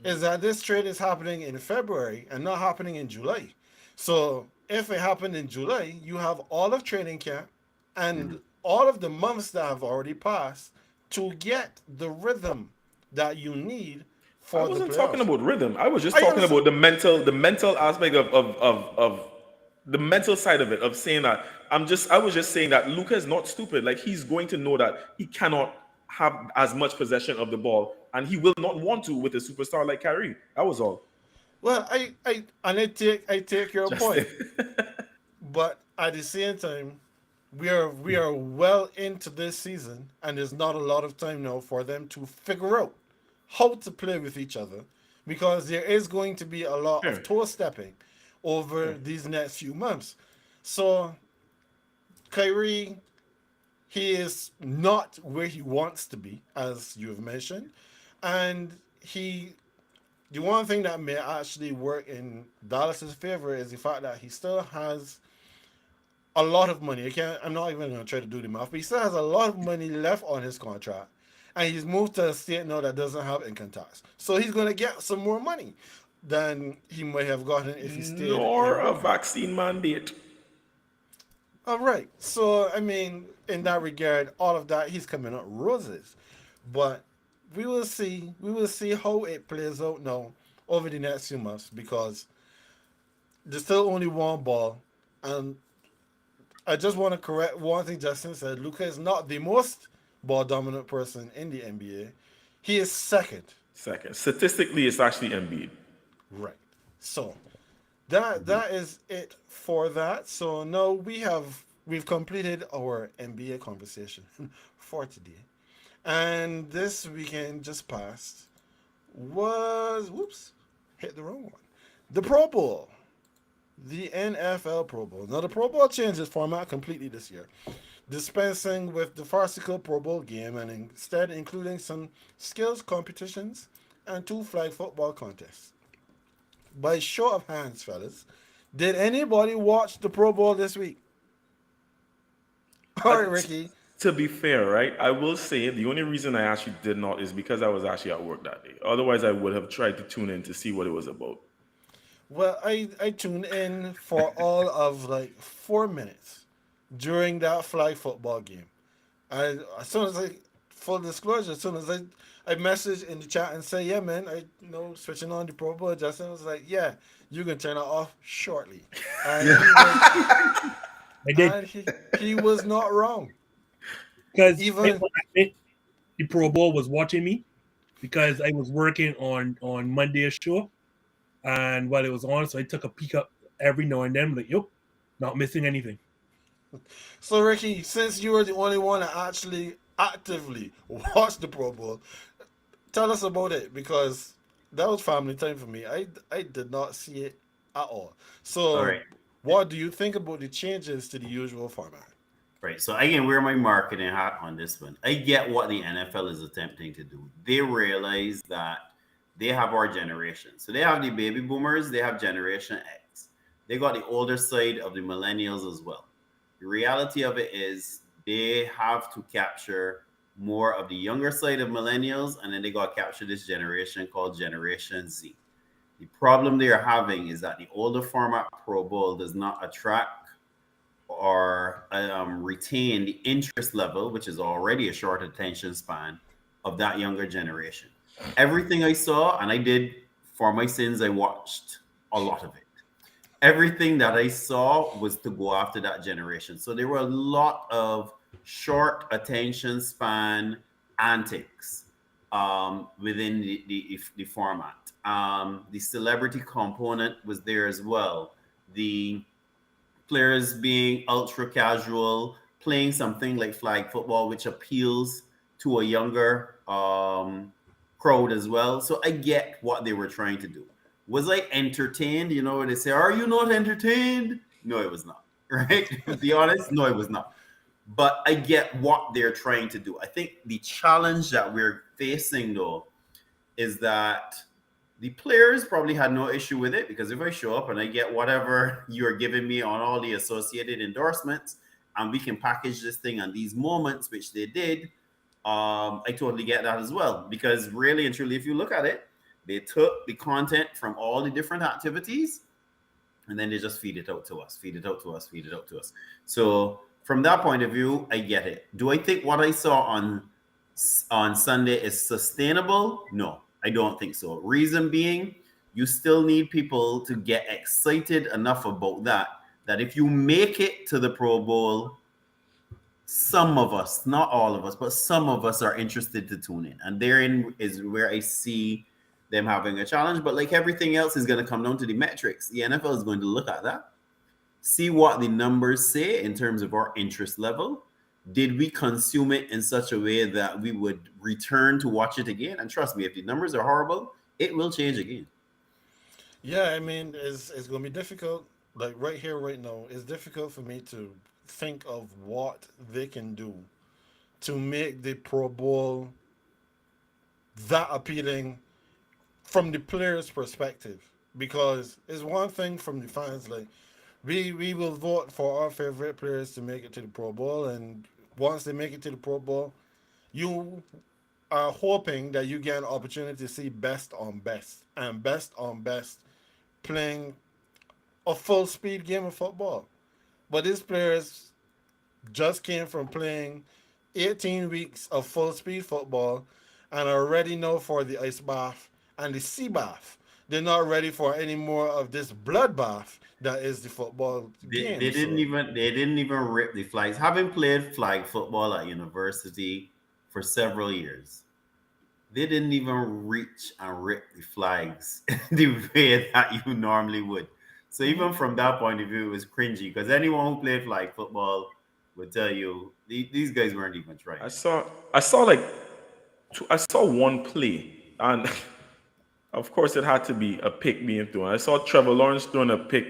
is that this trade is happening in February and not happening in July. So if it happened in July, you have all of training camp and all of the months that have already passed to get the rhythm that you need for I the wasn't playoffs. talking about rhythm. I was just I talking was- about the mental aspect of the mental side of it, of saying that I was just saying that Luka is not stupid. Like, he's going to know that he cannot have as much possession of the ball, and he will not want to with a superstar like Kyrie. That was all. Well, I take your point, Justin. but at the same time, we are well into this season, and there's not a lot of time now for them to figure out how to play with each other, because there is going to be a lot of toe stepping over these next few months. So Kyrie, he is not where he wants to be, as you've mentioned, and the one thing that may actually work in Dallas's favor is the fact that he still has a lot of money. I'm not even going to try to do the math, but he still has a lot of money left on his contract, and he's moved to a state now that doesn't have income tax. So he's going to get some more money than he might have gotten if he stayed. Nor in a Brooklyn. vaccine mandate. All right. So, I mean, in that regard, all of that, he's coming up roses. But we will see. We will see how it plays out now over the next few months, because there's still only one ball. And I just want to correct one thing Justin said. Luka is not the most ball dominant person in the NBA. He is second. Second. Statistically, it's actually Embiid. Right. So that is it for that. So now we've completed our NBA conversation for today. And this weekend just passed was hit the wrong one. The Pro Bowl. The NFL Pro Bowl. Now the Pro Bowl changed its format completely this year, dispensing with the farcical Pro Bowl game and instead including some skills competitions and 2 flag football contests. By show of hands, fellas, did anybody watch the Pro Bowl this week? All right, Ricky. To be fair, right, I will say the only reason I actually did not is because I was actually at work that day. Otherwise, I would have tried to tune in to see what it was about. Well, I tuned in for all of like 4 minutes during that flag football game. As soon as full disclosure, as soon as I messaged in the chat and say, yeah, man, switching on the Pro Bowl, Justin was like, yeah, you can turn it off shortly. And he was I did and he was not wrong. because Even the Pro Bowl was watching me because I was working on Monday's show, and while it was on, so I took a peek up every now and then, like, yep, not missing anything. so Ricky, since you were the only one that actually actively watched the Pro Bowl, tell us about it because that was family time for me. I did not see it at all. All So right. what do you think about the changes to the usual format? Right. So again, wear my marketing hat on this one. I get what the NFL is attempting to do. They realize that they have our generation. So they have the baby boomers, they have Generation X. They got the older side of the millennials as well. The reality of it is they have to capture more of the younger side of millennials, and then they got to capture this generation called Generation Z. The problem they are having is that the older format Pro Bowl does not attract or retain the interest level, which is already a short attention span of that younger generation. Everything I saw, and I did for my sins, I watched a lot of it. Everything that I saw was to go after that generation. So there were a lot of short attention span antics within the format. The celebrity component was there as well. The players being ultra casual, playing something like flag football, which appeals to a younger crowd as well. So I get what they were trying to do. Was I entertained? You know, they say, "Are you not entertained?" No, it was not. Right? To be honest, no, it was not. But I get what they're trying to do. I think the challenge that we're facing, though, is that the players probably had no issue with it because if I show up and I get whatever you're giving me on all the associated endorsements and we can package this thing on these moments, which they did, I totally get that as well. Because really and truly, if you look at it, they took the content from all the different activities and then they just feed it out to us, feed it out to us, feed it out to us. So from that point of view, I get it. Do I think what I saw on Sunday is sustainable? No, I don't think so. Reason being, you still need people to get excited enough about that if you make it to the Pro Bowl, some of us, not all of us, but some of us are interested to tune in. And therein is where I see them having a challenge. But like everything else is going to come down to the metrics. The NFL is going to look at that, see what the numbers say in terms of our interest level. Did we consume it in such a way that we would return to watch it again? And trust me, if the numbers are horrible, it will change again. Yeah, I mean, it's gonna be difficult. Like right here, right now, it's difficult for me to think of what they can do to make the Pro Bowl that appealing from the players' perspective. Because it's one thing from the fans, like we will vote for our favorite players to make it to the Pro Bowl, and once they make it to the Pro Bowl, you are hoping that you get an opportunity to see best on best and best on best playing a full speed game of football. But these players just came from playing 18 weeks of full speed football and are ready now for the ice bath and the sea bath. They're not ready for any more of this bloodbath that is the football They, game. they So didn't even they didn't even rip the flags. Having played flag football at university for several years, they didn't even reach and rip the flags the way that you normally would. So even from that point of view, it was cringy because anyone who played flag football would tell you these guys weren't even trying. I saw one play, and of course it had to be a pick being thrown. I saw Trevor Lawrence throwing a pick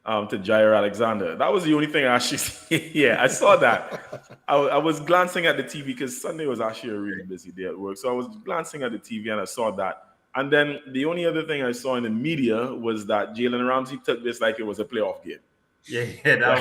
to Jair Alexander. That was the only thing I actually yeah, I saw that. I was glancing at the TV because Sunday was actually a really busy day at work. So I was glancing at the TV and I saw that. And then the only other thing I saw in the media was that Jalen Ramsey took this like it was a playoff game. Yeah, that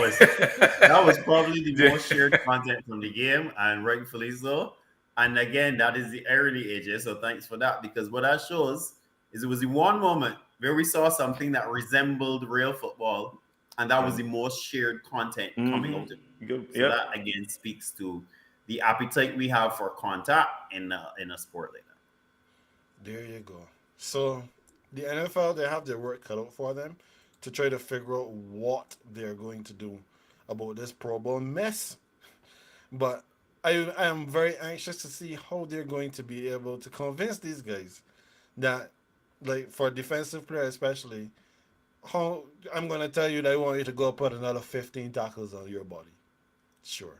was probably the most shared content from the game, and rightfully so. And again, that is the irony, AJ. So thanks for that, because what that shows is it was the one moment where we saw something that resembled real football, and that was the most shared content coming out of it. Good. So that again speaks to the appetite we have for contact in a sport like that. There you go. So the NFL, they have their work cut out for them to try to figure out what they're going to do about this Pro Bowl mess. But I am very anxious to see how they're going to be able to convince these guys that, like for a defensive player especially, how I'm gonna tell you that I want you to go put another 15 tackles on your body. Sure.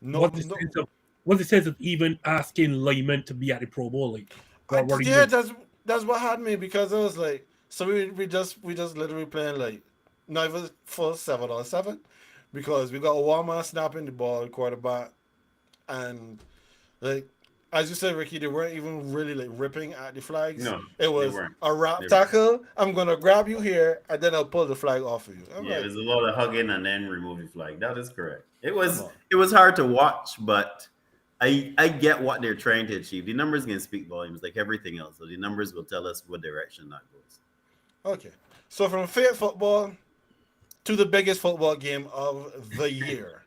No, What's the no. sense of what's the sense of even asking linemen to be at the Pro Bowl? Like, what are you Yeah, doing? that's what had me because it was like so we just literally playing like not even full 7-on-7 because we got one man snapping the ball quarterback and like as you said, Ricky, they weren't even really like ripping at the flags. No, It they was weren't. a wrap They weren't. tackle. I'm gonna grab you here and then I'll pull the flag off of you. I'm Yeah, like, there's a lot of hugging and then remove the flag. That is correct. come on. It was hard to watch, but I get what they're trying to achieve. The numbers can speak volumes like everything else. So the numbers will tell us what direction that goes. Okay. So from fair football to the biggest football game of the year.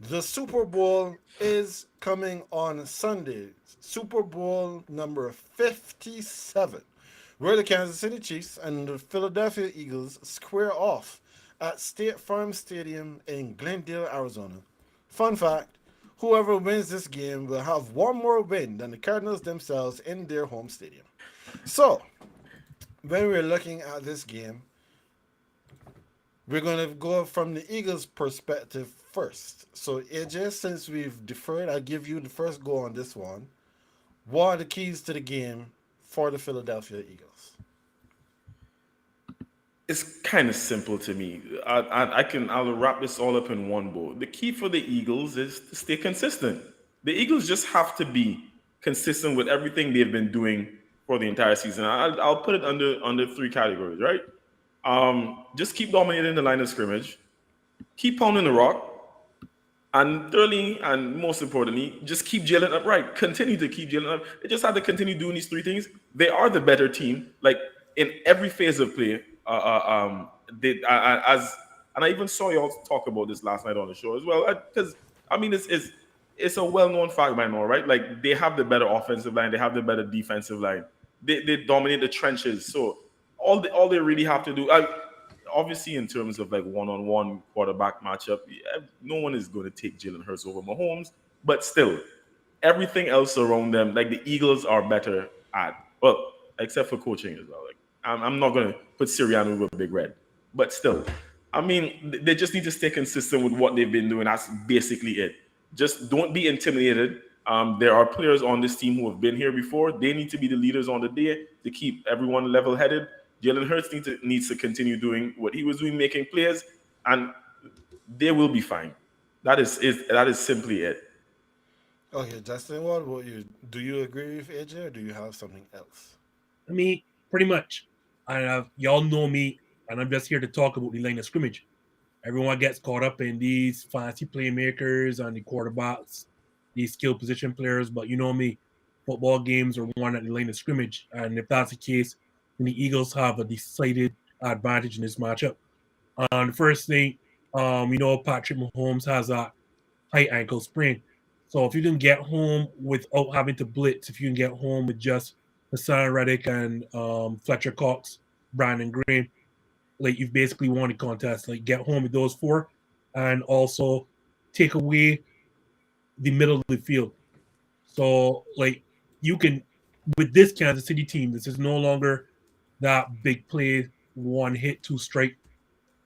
The Super Bowl is coming on Sunday. Super Bowl number 57, where the Kansas City Chiefs and the Philadelphia Eagles square off at State Farm Stadium in Glendale, Arizona. Fun fact, whoever wins this game will have one more win than the Cardinals themselves in their home stadium. So, when we're looking at this game, we're going to go from the Eagles' perspective first. So, AJ, since we've deferred, I'll give you the first go on this one. What are the keys to the game for the Philadelphia Eagles? It's kind of simple to me. I'll wrap this all up in one bow. The key for the Eagles is to stay consistent. The Eagles just have to be consistent with everything they've been doing for the entire season. I'll put it under three categories, right? Just keep dominating the line of scrimmage, keep pounding the rock, and thirdly, and most importantly, just keep Jalen upright. Continue to keep Jalen up. They just have to continue doing these three things. They are the better team, like in every phase of play. As and I even saw y'all talk about this last night on the show as well. Because I mean, it's a well-known fact by now, right? Like they have the better offensive line, they have the better defensive line. They dominate the trenches. So all they really have to do, obviously, in terms of like one-on-one quarterback matchup, no one is going to take Jalen Hurts over Mahomes. But still, everything else around them, like the Eagles are better at, well, except for coaching as well. Like I'm not going to put Sirianni over Big Red, but still, I mean, they just need to stay consistent with what they've been doing. That's basically it. Just don't be intimidated. There are players on this team who have been here before. They need to be the leaders on the day to keep everyone level-headed. Jalen Hurts needs to continue doing what he was doing, making plays, and they will be fine. That is simply it. Okay, Justin, what about you? Do you agree with AJ or do you have something else? I mean, pretty much. Y'all know me, and I'm just here to talk about the line of scrimmage. Everyone gets caught up in these fancy playmakers and the quarterbacks, these skill position players, but you know me, football games are won at the line of scrimmage, and if that's the case, then the Eagles have a decided advantage in this matchup. The first thing, Patrick Mahomes has a high ankle sprain. So if you can get home without having to blitz, if you can get home with just Hassan Reddick and Fletcher Cox, Brandon Graham, like you've basically won the contest. Like get home with those four, and also take away the middle of the field. So like you can with this Kansas City team, this is no longer that big play, one hit, two strike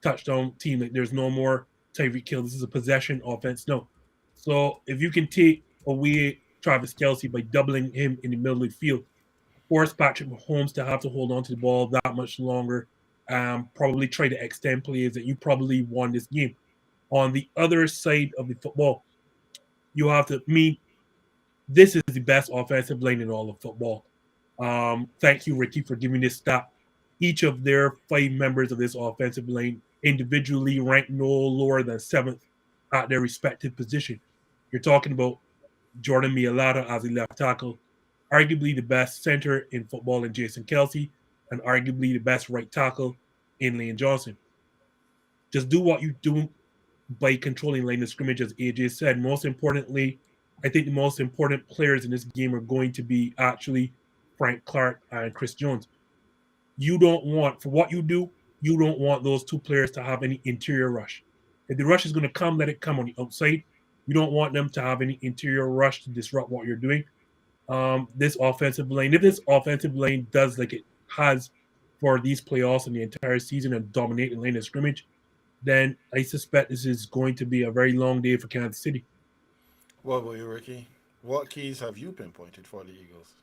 touchdown team. Like there's no more Tyreek Hill. This is a possession offense. No. So if you can take away Travis Kelce by doubling him in the middle of the field, force Patrick Mahomes to have to hold on to the ball that much longer, probably try to extend plays, that you probably won this game. On the other side of the football, you have to this is the best offensive line in all of football. Thank you, Ricky, for giving this stat. Each of their 5 members of this offensive line individually ranked no lower than 7th at their respective position. You're talking about Jordan Mailata as a left tackle, arguably the best center in football in Jason Kelce, and arguably the best right tackle in Lane Johnson. Just do what you do by controlling line of scrimmage, as AJ said. Most importantly, I think the most important players in this game are going to be actually Frank Clark and Chris Jones. You don't want, for what you do, you don't want those two players to have any interior rush. If the rush is going to come, let it come on the outside. You don't want them to have any interior rush to disrupt what you're doing. This offensive line, if this offensive line does like it has for these playoffs and the entire season and dominate the line of scrimmage, then I suspect this is going to be a very long day for Kansas City. What about you, Ricky? What keys have you pinpointed for the Eagles?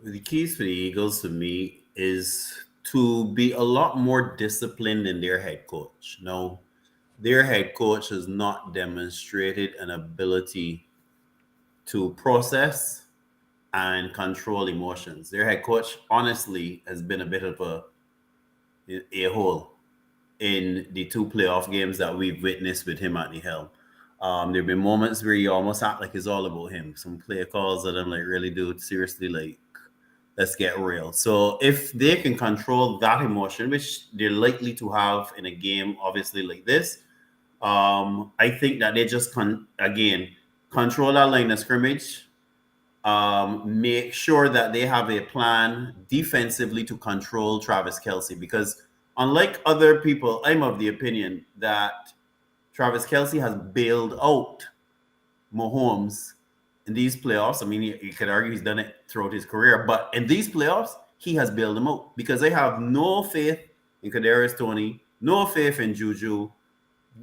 The keys for the Eagles to me is to be a lot more disciplined in their head coach. No, their head coach has not demonstrated an ability to process and control emotions. Their head coach, honestly, has been a bit of a hole in the two playoff games that we've witnessed with him at the helm. There have been moments where you almost act like it's all about him. Some play calls that I'm like, really, dude, seriously, like, let's get real. So if they can control that emotion, which they're likely to have in a game, obviously like this, I think that they just again control that line of scrimmage. Make sure that they have a plan defensively to control Travis Kelce, because unlike other people, I'm of the opinion that Travis Kelce has bailed out Mahomes in these playoffs. I mean, you could argue he's done it throughout his career, but in these playoffs, he has bailed him out because they have no faith in Kadarius Toney, no faith in Juju,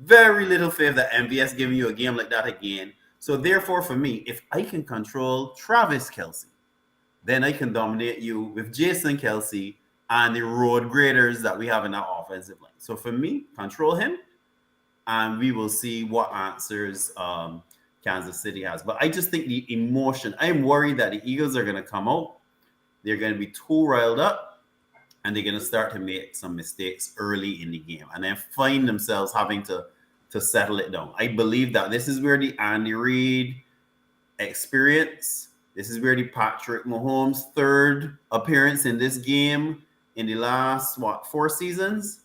very little faith that MVS giving you a game like that again. So therefore, for me, if I can control Travis Kelce, then I can dominate you with Jason Kelce and the road graders that we have in our offensive line. So for me, control him, and we will see what answers Kansas City has. But I just think the emotion, I'm worried that the Eagles are going to come out. They're going to be too riled up, and they're going to start to make some mistakes early in the game and then find themselves having to settle it down. I believe that this is where the Andy Reid experience, this is where the Patrick Mahomes third appearance in this game in the last, 5 seasons?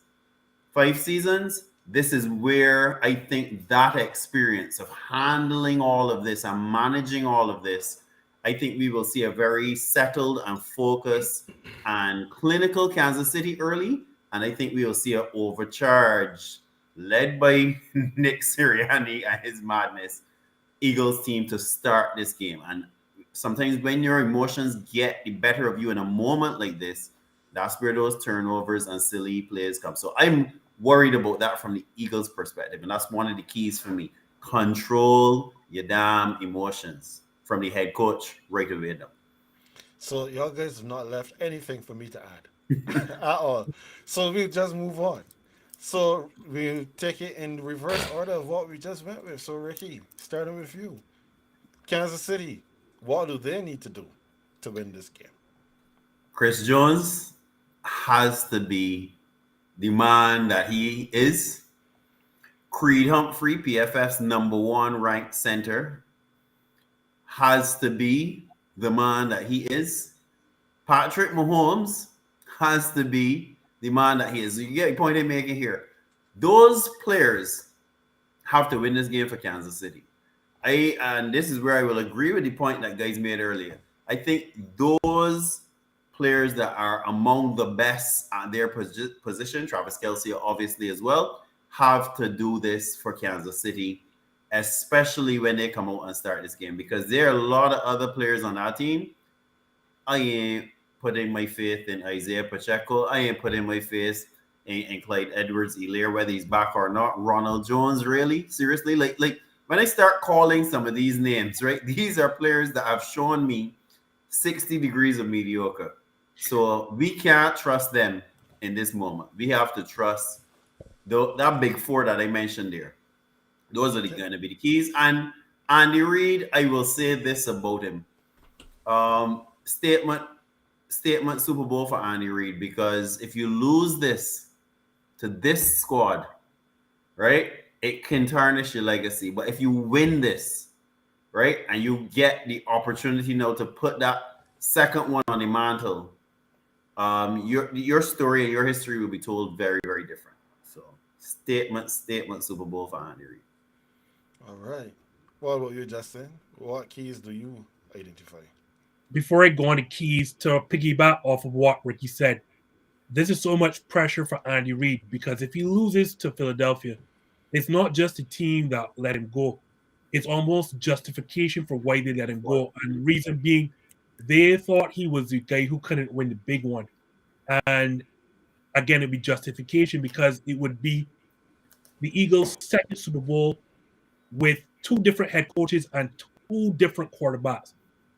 This is where I think that experience of handling all of this and managing all of this, I think we will see a very settled and focused and clinical Kansas City early. And I think we will see an overcharged, led by Nick Sirianni and his madness, Eagles team to start this game. And sometimes when your emotions get the better of you in a moment like this, that's where those turnovers and silly plays come. So I'm worried about that from the Eagles' perspective. And that's one of the keys for me. Control your damn emotions from the head coach right away down. So y'all guys have not left anything for me to add at all. So we'll just move on. So we'll take it in reverse order of what we just went with. So Ricky, starting with you. Kansas City, what do they need to do to win this game? Chris Jones has to be the man that he is. Creed Humphrey, PFF's #1 ranked center, has to be the man that he is. Patrick Mahomes has to be the man that he is. You get the point I'm making here. Those players have to win this game for Kansas City. And this is where I will agree with the point that guys made earlier. I think those players that are among the best at their position, Travis Kelce obviously as well, have to do this for Kansas City, especially when they come out and start this game, because there are a lot of other players on our team. I ain't putting my faith in Isaiah Pacheco. I ain't putting my faith in Clyde Edwards-Helaire, whether he's back or not. Ronald Jones, really? Seriously? Like when I start calling some of these names, right? These are players that have shown me 60 degrees of mediocre. So we can't trust them in this moment. We have to trust that big four that I mentioned there. Those are going to be the keys. And Andy Reid, I will say this about him. Statement Super Bowl for Andy Reid, because if you lose this to this squad, right, it can tarnish your legacy. But if you win this, right, and you get the opportunity now to put that second one on the mantle, your story and your history will be told very, very different. So statement Super Bowl for Andy Reid. All right. What about you, Justin? What keys do you identify? Before I go on the keys, to piggyback off of what Ricky said, this is so much pressure for Andy Reid because if he loses to Philadelphia, it's not just the team that let him go. It's almost justification for why they let him go. And the reason being, they thought he was the guy who couldn't win the big one. And again, it'd be justification because it would be the Eagles' second Super Bowl with two different head coaches and two different quarterbacks,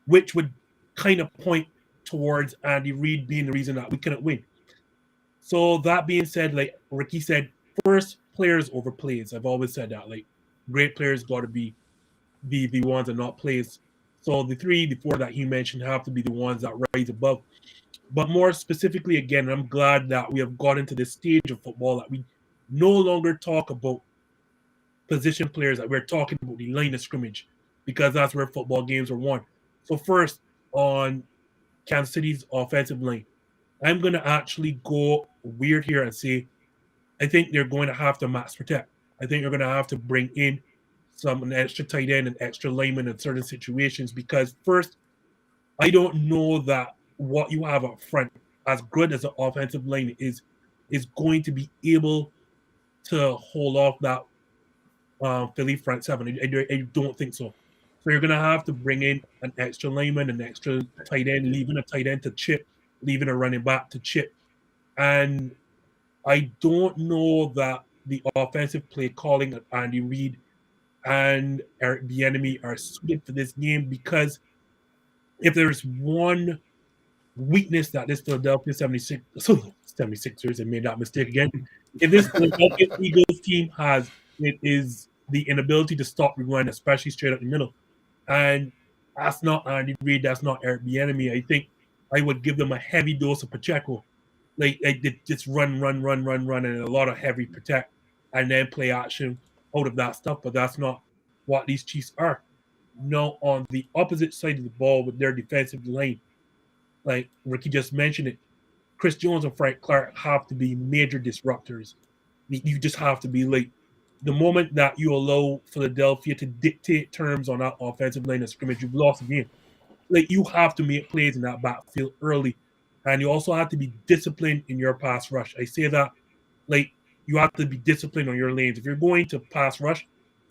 which would kind of point towards Andy Reid being the reason that we couldn't win. So that being said, like Ricky said, first players over plays. I've always said that. Like great players got to be the ones that not plays. So the three, the four that he mentioned have to be the ones that rise above. But more specifically, again, I'm glad that we have got into this stage of football that we no longer talk about position players, that we're talking about the line of scrimmage because that's where football games are won. So first on Kansas City's offensive line, I'm going to actually go weird here and say I think they're going to have to max protect. I think they're going to have to bring in an extra tight end and extra lineman in certain situations because first, I don't know that what you have up front, as good as the offensive line is going to be able to hold off that Philly front seven. I don't think so. So you're going to have to bring in an extra lineman, an extra tight end, leaving a tight end to chip, leaving a running back to chip. And I don't know that the offensive play calling of Andy Reid and Eric Bieniemy are suited for this game because if there's one weakness that this Philadelphia 76ers, I made that mistake again. If this Philadelphia Eagles team has, it is the inability to stop the run, especially straight up the middle. And that's not Andy Reid, that's not Eric Bieniemy. I think I would give them a heavy dose of Pacheco. Like just run, and a lot of heavy protect, and then play action out of that stuff. But that's not what these Chiefs are. No, on the opposite side of the ball with their defensive line, like Ricky just mentioned it, Chris Jones and Frank Clark have to be major disruptors. You just have to be like the moment that you allow Philadelphia to dictate terms on that offensive line of scrimmage, you've lost the game. Like you have to make plays in that backfield early, and you also have to be disciplined in your pass rush. I say that like you have to be disciplined on your lanes. If you're going to pass rush,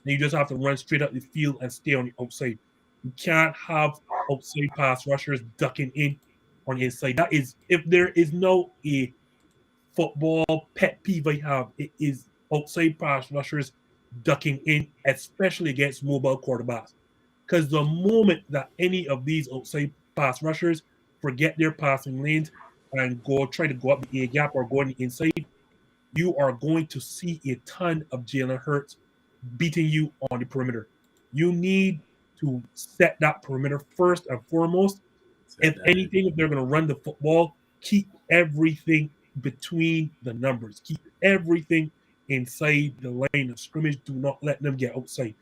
then you just have to run straight up the field and stay on the outside. You can't have outside pass rushers ducking in on the inside. That is, if there is no a football pet peeve I have, it is outside pass rushers ducking in, especially against mobile quarterbacks. Because the moment that any of these outside pass rushers forget their passing lanes and go try to go up the A gap or go on the inside, you are going to see a ton of Jalen Hurts beating you on the perimeter. You need to set that perimeter first and foremost. If anything, if they're going to run the football, keep everything between the numbers. Keep everything inside the line of scrimmage. Do not let them get outside.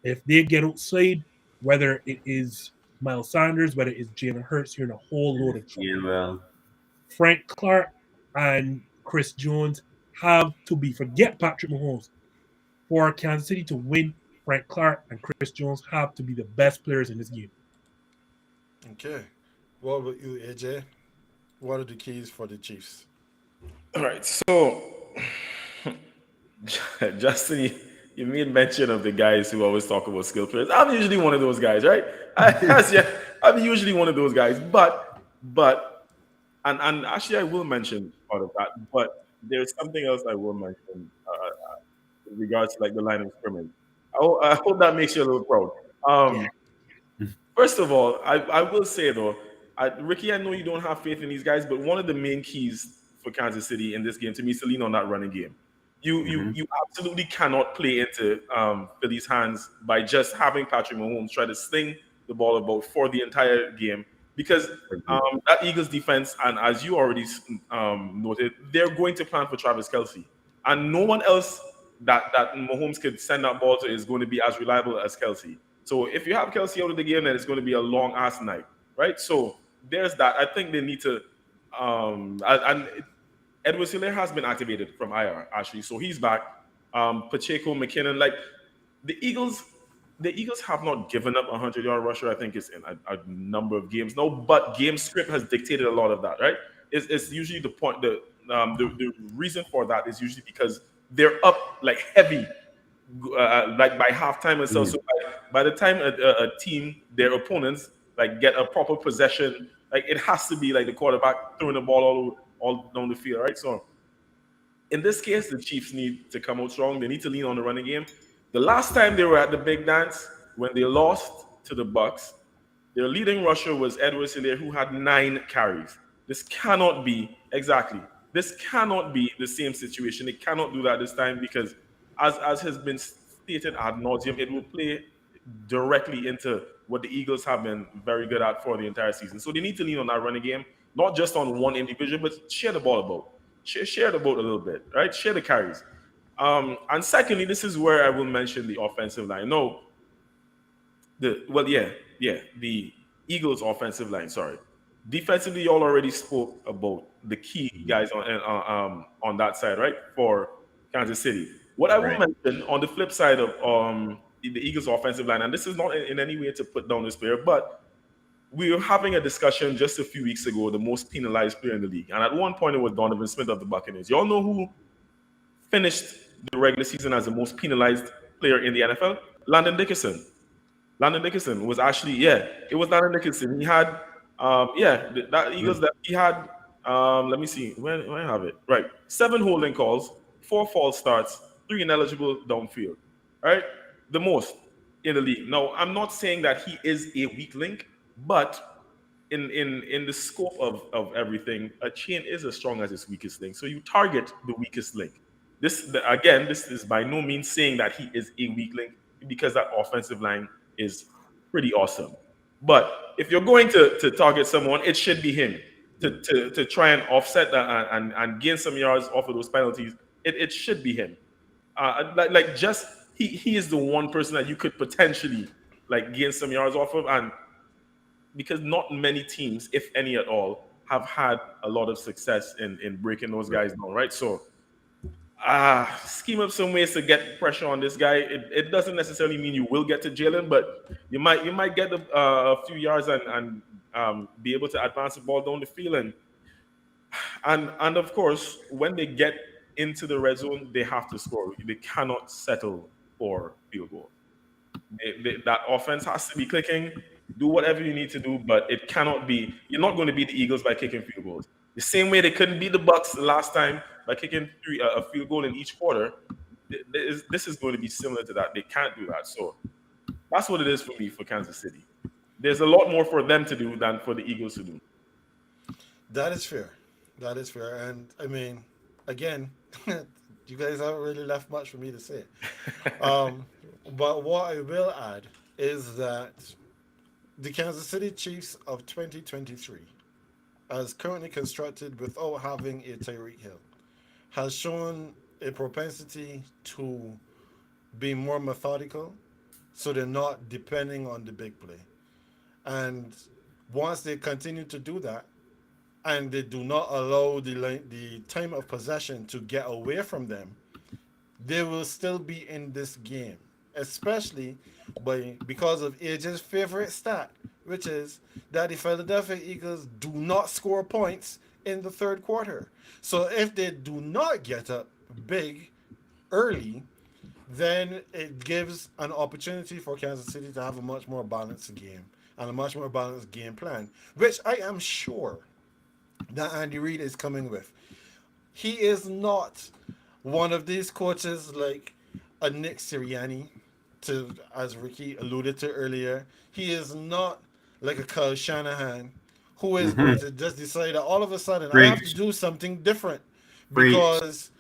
If they get outside, whether it is Miles Sanders, whether it is Jalen Hurts, you're in a whole load of trouble. Yeah, well, Frank Clark and Chris Jones have to be, forget Patrick Mahomes. For Kansas City to win, Frank Clark and Chris Jones have to be the best players in this game. Okay. What about you, AJ? What are the keys for the Chiefs? All right, so Justin, you made mention of the guys who always talk about skill players. I'm usually one of those guys, right? I'm usually one of those guys, but and actually I will mention part of that, but there's something else I will mention in regards to like the line of scrimmage. I hope that makes you a little proud. Um, First of all, I will say though, Ricky, I know you don't have faith in these guys, but one of the main keys for Kansas City in this game to me is to lean on that running game. You absolutely cannot play into Philly's hands by just having Patrick Mahomes try to sling the ball about for the entire game because that Eagles defense, and as you already noted, they're going to plan for Travis Kelce, and no one else that Mahomes could send that ball to is going to be as reliable as Kelce. So if you have Kelce out of the game, then it's going to be a long ass night, right? So there's that. I think they need to, and Edward Hilaire has been activated from IR actually, so he's back. Pacheco, McKinnon, like the Eagles the Eagles have not given up a 100-yard rusher. I think it's in a number of games now, but game script has dictated a lot of that, right? It's usually the point. The reason for that is usually because they're up like heavy, like by halftime and so. So by the time a team, their opponents, like get a proper possession, like it has to be like the quarterback throwing the ball all down the field, right? So in this case, the Chiefs need to come out strong. They need to lean on the running game. The last time they were at the big dance, when they lost to the Bucks, their leading rusher was Edward Hilaire, who had 9 carries. This cannot be exactly. This cannot be the same situation. It cannot do that this time because, as has been stated ad nauseum, it will play directly into what the Eagles have been very good at for the entire season. So they need to lean on that running game, not just on one individual, but share the ball about. Share the boat a little bit, right? Share the carries. And secondly, this is where I will mention the offensive line. No, the Eagles' offensive line. Sorry, defensively, y'all already spoke about the key guys on that side, right? For Kansas City. What I will Right. mention on the flip side of the Eagles' offensive line, and this is not in any way to put down this player, but we were having a discussion just a few weeks ago, the most penalized player in the league. And at one point, it was Donovan Smith of the Buccaneers. Y'all know who finished the regular season as the most penalized player in the NFL? Landon Dickerson. Landon Dickerson was actually, yeah, it was Landon Dickerson. He had, that Eagles that he had, let me see, where I have it? Right. 7 holding calls, 4 false starts, 3 ineligible downfield. Right? The most in the league. Now, I'm not saying that he is a weak link, but in the scope of everything, a chain is as strong as its weakest link. So you target the weakest link. This is by no means saying that he is a weak link because that offensive line is pretty awesome. But if you're going to target someone, it should be him to try and offset that and gain some yards off of those penalties. It should be him. Like just he is the one person that you could potentially like gain some yards off of, and because not many teams, if any at all, have had a lot of success in breaking those guys down, right? So scheme up some ways to get pressure on this guy. It doesn't necessarily mean you will get to Jalen, but you might get a few yards and be able to advance the ball down the field. And of course, when they get into the red zone, they have to score. They cannot settle for field goal. That offense has to be clicking. Do whatever you need to do, but it cannot be. You're not going to beat the Eagles by kicking field goals. The same way they couldn't beat the Bucks the last time by kicking a field goal in each quarter. This is going to be similar to that. They can't do that. So that's what it is for me for Kansas City. There's a lot more for them to do than for the Eagles to do. That is fair. That is fair. And I mean, again, you guys haven't really left much for me to say. But what I will add is that the Kansas City Chiefs of 2023, as currently constructed without having a Tyreek Hill, has shown a propensity to be more methodical, so they're not depending on the big play. And once they continue to do that, and they do not allow the time of possession to get away from them, they will still be in this game, especially because of AJ's favorite stat, which is that the Philadelphia Eagles do not score points in the third quarter. So if they do not get up big early, then it gives an opportunity for Kansas City to have a much more balanced game and a much more balanced game plan, which I am sure that Andy Reid is coming with. He is not one of these coaches like a Nick Sirianni, as Ricky alluded to earlier. He is not like a Kyle Shanahan, who is going to just decide that all of a sudden I have to do something different because,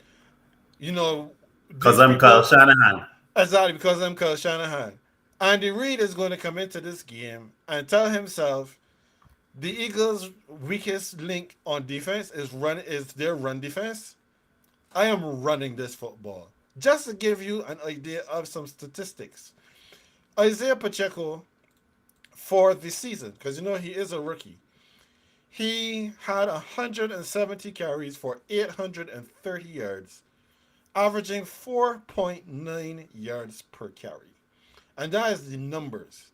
Because I'm Kyle Shanahan. Exactly, because I'm Kyle Shanahan. Andy Reid is going to come into this game and tell himself the Eagles' weakest link on defense is their run defense. I am running this football. Just to give you an idea of some statistics, Isaiah Pacheco for the season, because he is a rookie, he had 170 carries for 830 yards, averaging 4.9 yards per carry. and that is the numbers.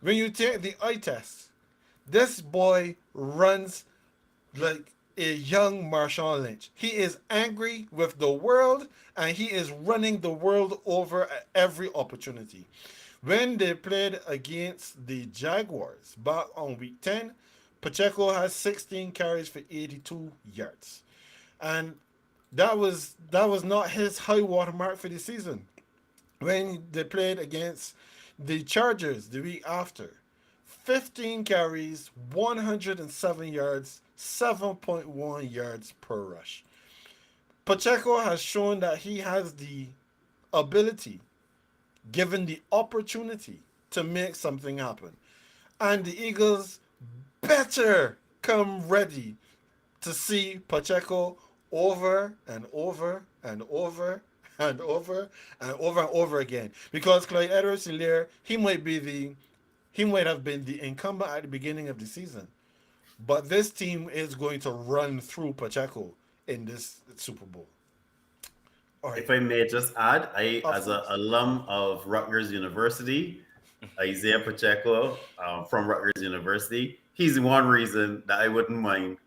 When you take the eye test, this boy runs like a young Marshawn Lynch. He is angry with the world and he is running the world over at every opportunity. When they played against the Jaguars back on week 10, Pacheco has 16 carries for 82 yards. And that was not his high water mark for the season. When they played against the Chargers the week after, 15 carries, 107 yards, 7.1 yards per rush. Pacheco has shown that he has the ability, given the opportunity, to make something happen. And the Eagles better come ready to see Pacheco over and over and over and over and over and over again. Because Clyde Edwards-Helaire, he might have been the incumbent at the beginning of the season. But this team is going to run through Pacheco in this Super Bowl. All right. If I may just add, Of as an course. alum of Rutgers University, Isaiah Pacheco from Rutgers University, he's one reason that I wouldn't mind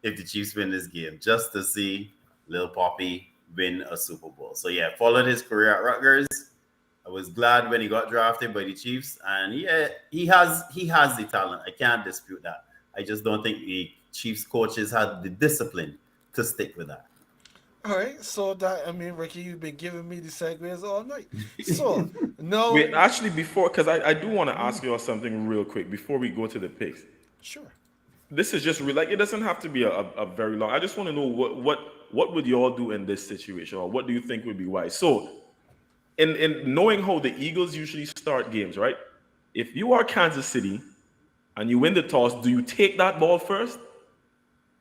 if the Chiefs win this game, just to see Lil Poppy win a Super Bowl. So yeah, followed his career at Rutgers. I was glad when he got drafted by the Chiefs, and yeah, he has the talent. I can't dispute that. I just don't think the Chiefs coaches had the discipline to stick with that. All right. So Ricky, you've been giving me the segues all night. So no, Wait, actually, before, because I do want to ask you all something real quick before we go to the picks. sure. This is just like, it doesn't have to be a very long. I just want to know what would you all do in this situation, or what do you think would be wise? So, in knowing how the Eagles usually start games, right? If you are Kansas City and you win the toss, do you take that ball first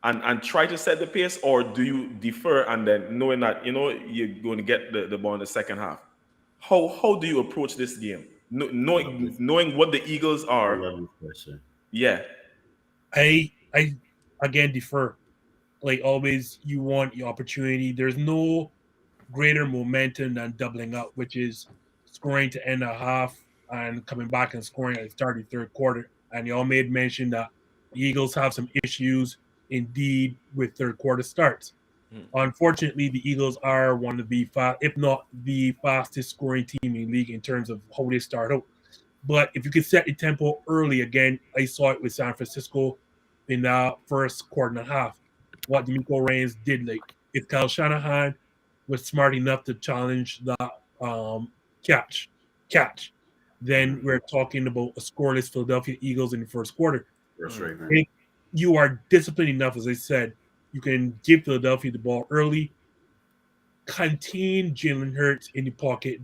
and try to set the pace, or do you defer and then knowing that you're going to get the ball in the second half? How do you approach this game? I love this. Knowing what the Eagles I are, love this question. yeah. I again defer. Like always, you want your opportunity. There's no greater momentum than doubling up, which is scoring to end a half and coming back and scoring at the start of the third quarter. And you all made mention that the Eagles have some issues indeed with third quarter starts. Unfortunately, the Eagles are one of the if not the fastest scoring team in the league in terms of how they start out. But if you can set the tempo early again, I saw it with San Francisco in the first quarter and a half. What D'Amico Reigns did, like if Kyle Shanahan was smart enough to challenge the um, catch, catch, then we're talking about a scoreless Philadelphia Eagles in the first quarter. First right, man. If you are disciplined enough, as I said, you can give Philadelphia the ball early, contain Jalen Hurts in the pocket,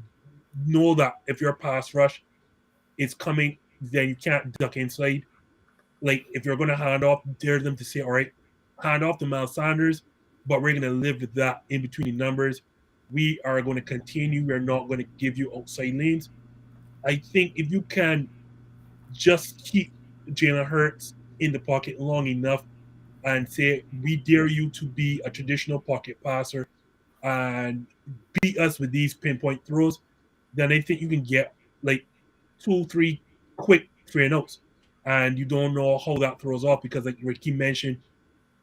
know that if your pass rush is coming, then you can't duck inside. Like if you're going to hand off, dare them to say, all right, hand off to Miles Sanders, but we're going to live with that in between the numbers. We are going to continue. We're not going to give you outside lanes. I think if you can just keep Jalen Hurts in the pocket long enough and say, we dare you to be a traditional pocket passer and beat us with these pinpoint throws, then I think you can get like 2, 3 quick 3-and-outs. And you don't know how that throws off because, like Ricky mentioned,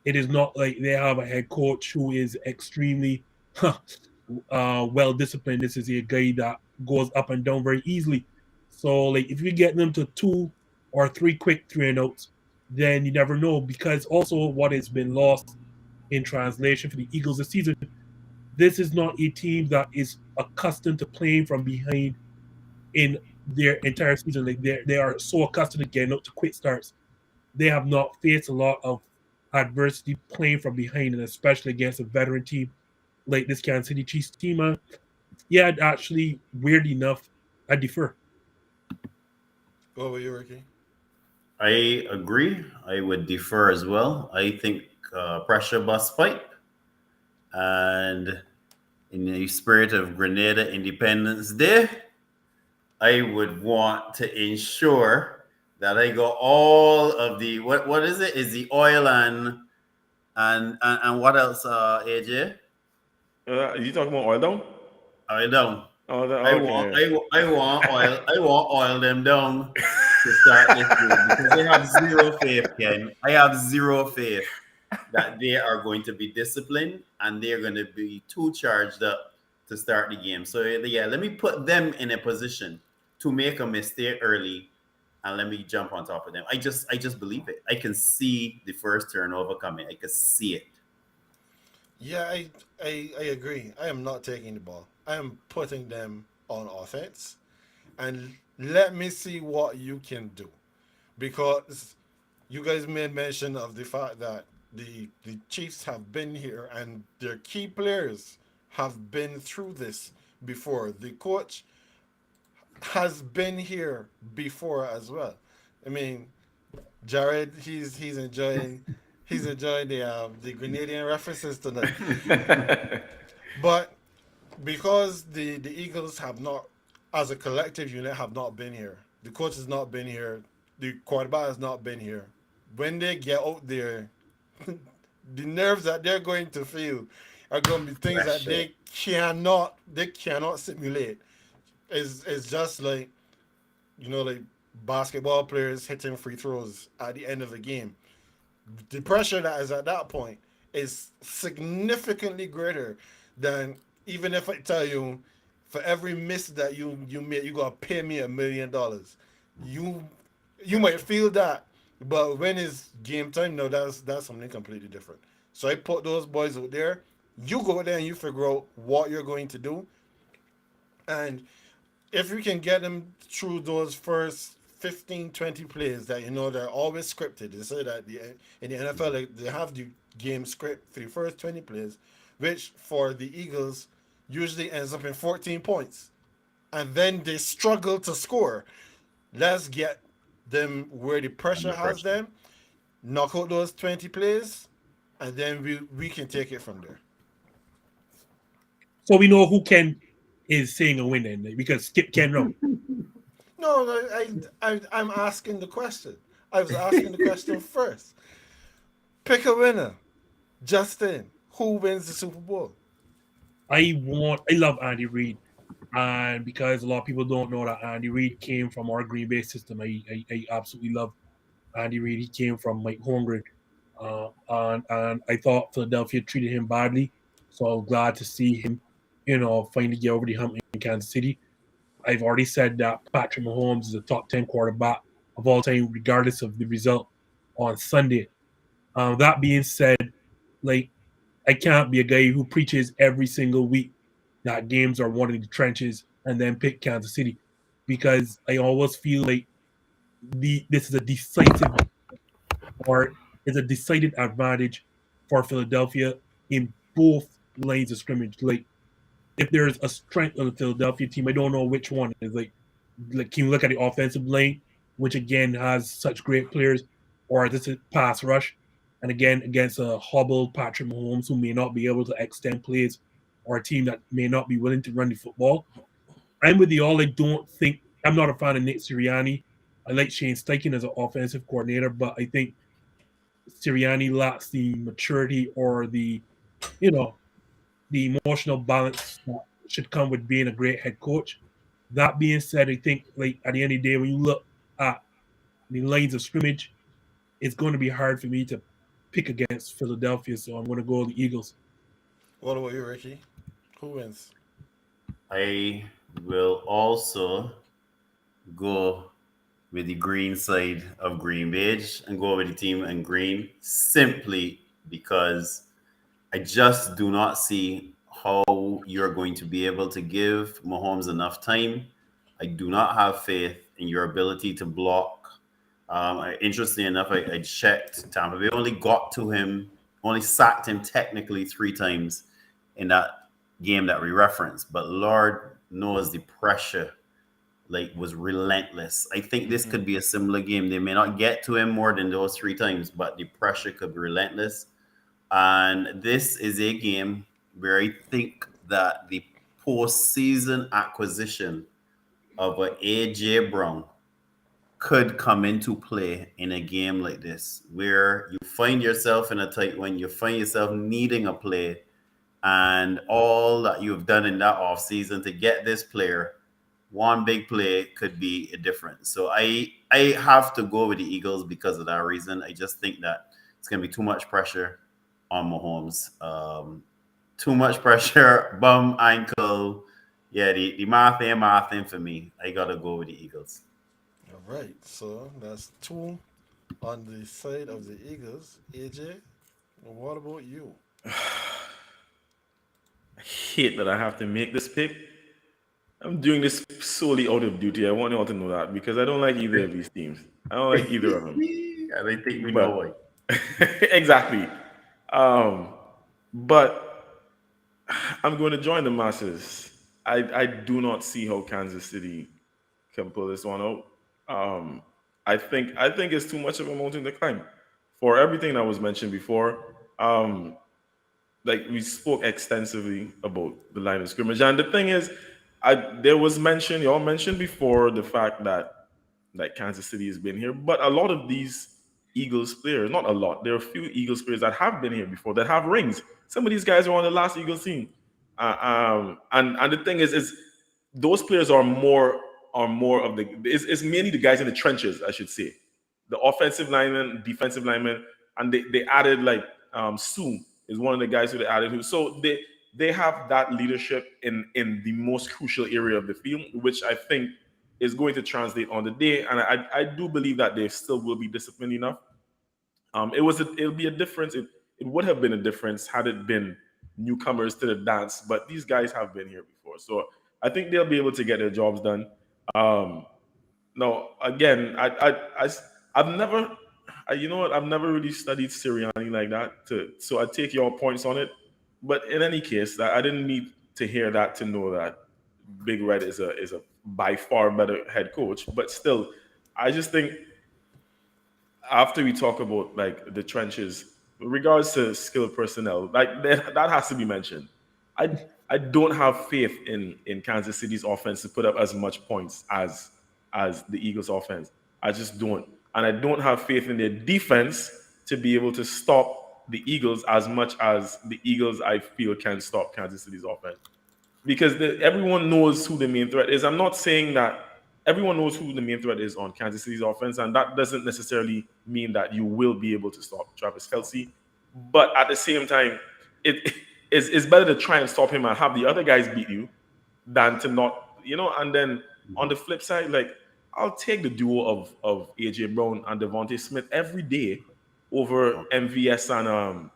it is not like they have a head coach who is extremely well disciplined. This is a guy that goes up and down very easily. So, like, if you get them to 2 or 3 quick 3-and-outs, then you never know. Because also, what has been lost in translation for the Eagles this season, this is not a team that is accustomed to playing from behind in their entire season. Like they are so accustomed to getting out to quick starts. They have not faced a lot of adversity playing from behind, and especially against a veteran team like this Kansas City Chiefs team. Yeah, actually, weird enough, I defer. What about you, Ricky? I agree. I would defer as well. I think pressure bust pipe, and in the spirit of Grenada Independence Day, I would want to ensure that I got all of the what is it? Is the oil and what else, AJ? You talking about oil down? Oil down. Oh, I want, okay. I want oil them down to start this game because I have zero faith, Ken. I have zero faith that they are going to be disciplined and they're going to be too charged up to start the game. So yeah, let me put them in a position to make a mistake early and let me jump on top of them. I just believe it. I can see the first turnover coming. I can see it. Yeah, I agree. I am not taking the ball. I am putting them on offense, and let me see what you can do, because you guys made mention of the fact that the Chiefs have been here and their key players have been through this before. The coach has been here before as well. I mean, Jared, he's enjoying the Grenadian references tonight. But because the Eagles have not, as a collective unit, have not been here. The coach has not been here. The quarterback has not been here. When they get out there, the nerves that they're going to feel are going to be things that Pressure. they cannot simulate. It's just like, like basketball players hitting free throws at the end of a game. The pressure that is at that point is significantly greater than, even if I tell you, for every miss that you made, you gotta pay me $1 million. You you might feel that, but when it's game time, no, that's something completely different. So I put those boys out there. You go there and you figure out what you're going to do, and if we can get them through those first 15, 20 plays that they're always scripted. They say that in the NFL they have the game script for the first 20 plays, which for the Eagles usually ends up in 14 points. And then they struggle to score. Let's get them where the pressure Under has pressure. them, knock out those 20 plays, and then we can take it from there. So we know who Ken is saying a win then, like, because Skip Ken no. No, no, I'm asking the question. I was asking the question first. Pick a winner. Justin, who wins the Super Bowl? I love Andy Reid. And because a lot of people don't know that Andy Reid came from our GreenBaje system, I absolutely love Andy Reid. He came from Mike Holmgren. And I thought Philadelphia treated him badly. So I'm glad to see him, finally get over the hump in Kansas City. I've already said that Patrick Mahomes is a top 10 quarterback of all time, regardless of the result on Sunday. That being said, like, I can't be a guy who preaches every single week that games are won in the trenches and then pick Kansas City, because I always feel like this is a decisive, or is a decided advantage for Philadelphia in both lanes of scrimmage. Like, if there's a strength of the Philadelphia team, I don't know which one is. Like, can you look at the offensive lane, which again has such great players, or this is pass rush, and again against a hobbled Patrick Mahomes who may not be able to extend plays, or a team that may not be willing to run the football. I'm with you all. I don't think I'm not a fan of Nick Sirianni. I like Shane Steichen as an offensive coordinator, but I think Sirianni lacks the maturity or you know the emotional balance that should come with being a great head coach. That being said, I think, like, at the end of the day, when you look at the lines of scrimmage, it's going to be hard for me to pick against Philadelphia. So I'm going to go with the Eagles. What about you, Ricky? Who wins? I will also go with the green side of GreenBaje and go with the team in green simply because I just do not see how you're going to be able to give Mahomes enough time. I do not have faith in your ability to block. Interestingly enough, I checked Tampa Bay only got to him, only sacked him technically 3 times in that game that we referenced. But Lord knows the pressure was relentless. I think this Mm-hmm. could be a similar game. They may not get to him more than those 3 times, but the pressure could be relentless. And this is a game where I think that the postseason acquisition of a AJ Brown could come into play in a game like this, where you find yourself in a tight one, you find yourself needing a play, and all that you've done in that offseason to get this player, one big play could be a difference. So I have to go with the Eagles because of that reason. I just think that it's going to be too much pressure on Mahomes. Too much pressure, bum, ankle. Yeah, the math ain't for me. I got to go with the Eagles. All right, so that's two on the side of the Eagles. AJ, what about you? I hate that I have to make this pick. I'm doing this solely out of duty. I want you all to know that because I don't like either of these teams. I don't like either of them. And I think we know But why. exactly. Um, but I'm going to join the masses. I do not see how Kansas City can pull this one out. Um, I think it's too much of a mountain to climb for everything that was mentioned before. Um, like we spoke extensively about the line of scrimmage, and the thing is, there was mention y'all mentioned before the fact that like Kansas City has been here, but a lot of these Eagles players, not a lot, there are a few Eagles players that have been here before that have rings. Some of these guys are on the last Eagles team, and the thing is those players are more of the it's mainly the guys in the trenches, I should say, the offensive linemen, defensive linemen, and they added like Sue is one of the guys who they added who so they have that leadership in the most crucial area of the field, which I think is going to translate on the day, and I do believe that they still will be disciplined enough. It'll be a difference. It would have been a difference had it been newcomers to the dance, but these guys have been here before, so I think they'll be able to get their jobs done. Um, no, again, I've never, you know what? I've never really studied Sirianni like that. So I take your points on it, but in any case, I didn't need to hear that to know that Big Red is a by far better head coach. But still, I just think after we talk about like the trenches, in regards to skilled personnel, like that has to be mentioned. I I don't have faith in Kansas City's offense to put up as much points as the Eagles' offense. I just don't, and I don't have faith in their defense to be able to stop the Eagles as much as the Eagles I feel can stop Kansas City's offense because everyone knows who the main threat is. I'm not saying that everyone knows who the main threat is on Kansas City's offense, and that doesn't necessarily mean that you will be able to stop Travis Kelsey. But at the same time, it it's better to try and stop him and have the other guys beat you than to not, And then on the flip side, like I'll take the duo of AJ Brown and Devontae Smith every day over Okay. MVS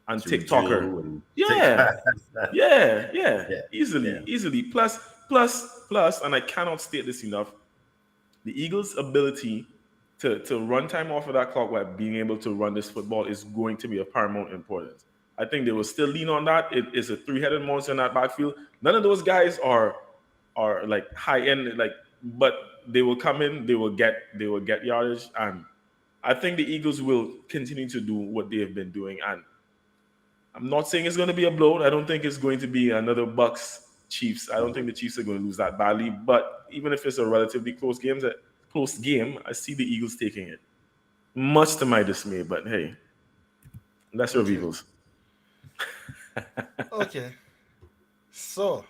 and TikToker. Juju and Yeah, yeah, yeah, easily, yeah. easily. Plus, and I cannot state this enough. The Eagles' ability to run time off of that clock while being able to run this football is going to be of paramount importance. I think they will still lean on that. It is a three-headed monster in that backfield. None of those guys are like high end, like, but they will come in, they will get yardage, and I think the Eagles will continue to do what they have been doing. And I'm not saying it's going to be a blowout. I don't think it's going to be another Bucks Chiefs. I don't think the Chiefs are going to lose that badly. But even if it's a relatively close game, I see the Eagles taking it, much to my dismay. But hey, lesser of Okay, evils. okay. So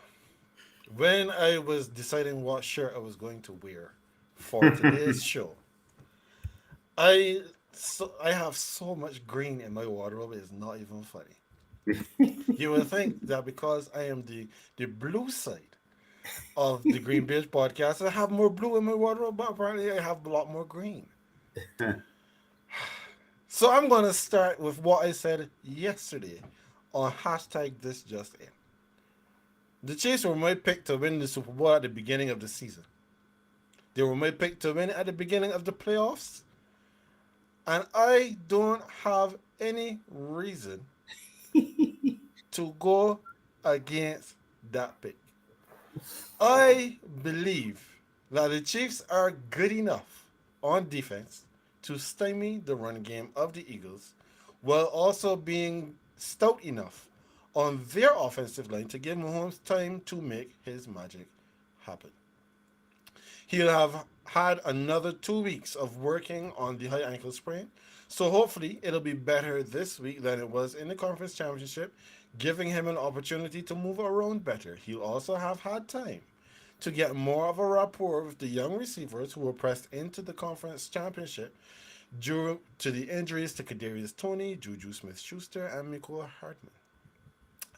when I was deciding what shirt I was going to wear for today's show, I have so much green in my wardrobe. It's not even funny. You would think that because I am the blue side of the GreenBaje podcast, I have more blue in my wardrobe, but apparently I have a lot more green. So I'm gonna start with what I said yesterday on hashtag this just in. The Chiefs were my pick to win the Super Bowl at the beginning of the season. They were my pick to win at the beginning of the playoffs. And I don't have any reason to go against that pick. I believe that the Chiefs are good enough on defense to stymie the run game of the Eagles while also being stout enough on their offensive line to give Mahomes time to make his magic happen. He'll have had another 2 weeks of working on the high ankle sprain. So hopefully it'll be better this week than it was in the conference championship giving him an opportunity to move around better. He'll also have had time to get more of a rapport with the young receivers who were pressed into the conference championship due to the injuries to Kadarius Toney, Juju Smith-Schuster, and Mecole Hardman.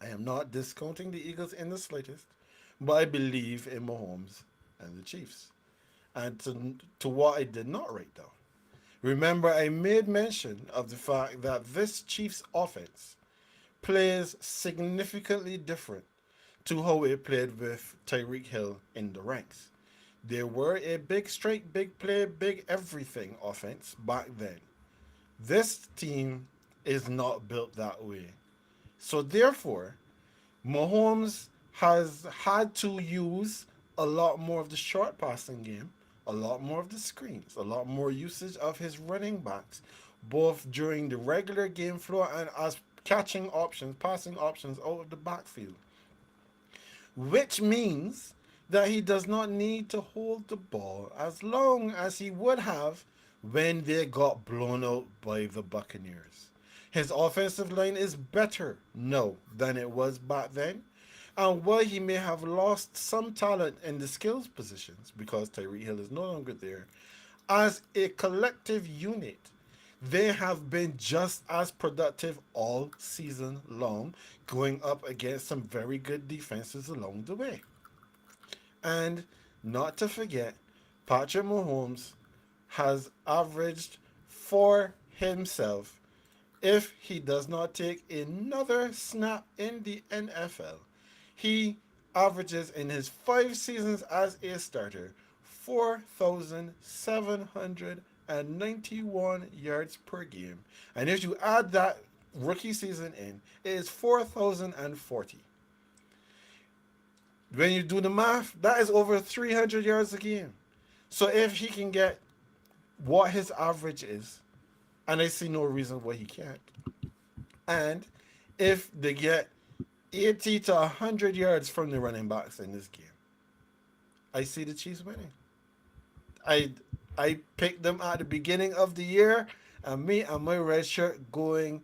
I am not discounting the Eagles in the slightest, but I believe in Mahomes and the Chiefs. And to what I did not write down. Remember, I made mention of the fact that this Chiefs offense plays significantly different to how it played with Tyreek Hill in the ranks. They were a big straight, big play, big everything offense back then. This team is not built that way. So therefore, Mahomes has had to use a lot more of the short passing game, a lot more of the screens, a lot more usage of his running backs, both during the regular game flow and as catching options, passing options out of the backfield. Which means that he does not need to hold the ball as long as he would have when they got blown out by the Buccaneers. His offensive line is better now than it was back then. And while he may have lost some talent in the skills positions because Tyreek Hill is no longer there, as a collective unit, they have been just as productive all season long, going up against some very good defenses along the way. And not to forget, Patrick Mahomes has averaged for himself, if he does not take another snap in the NFL, he averages in his 5 seasons as a starter 4,791 yards per game. And if you add that rookie season in, it is 4,040. When you do the math, that is over 300 yards a game. So if he can get what his average is, and I see no reason why he can't, and if they get 80 to 100 yards from the running backs in this game, I see the Chiefs winning. I I picked them at the beginning of the year, and me and my red shirt going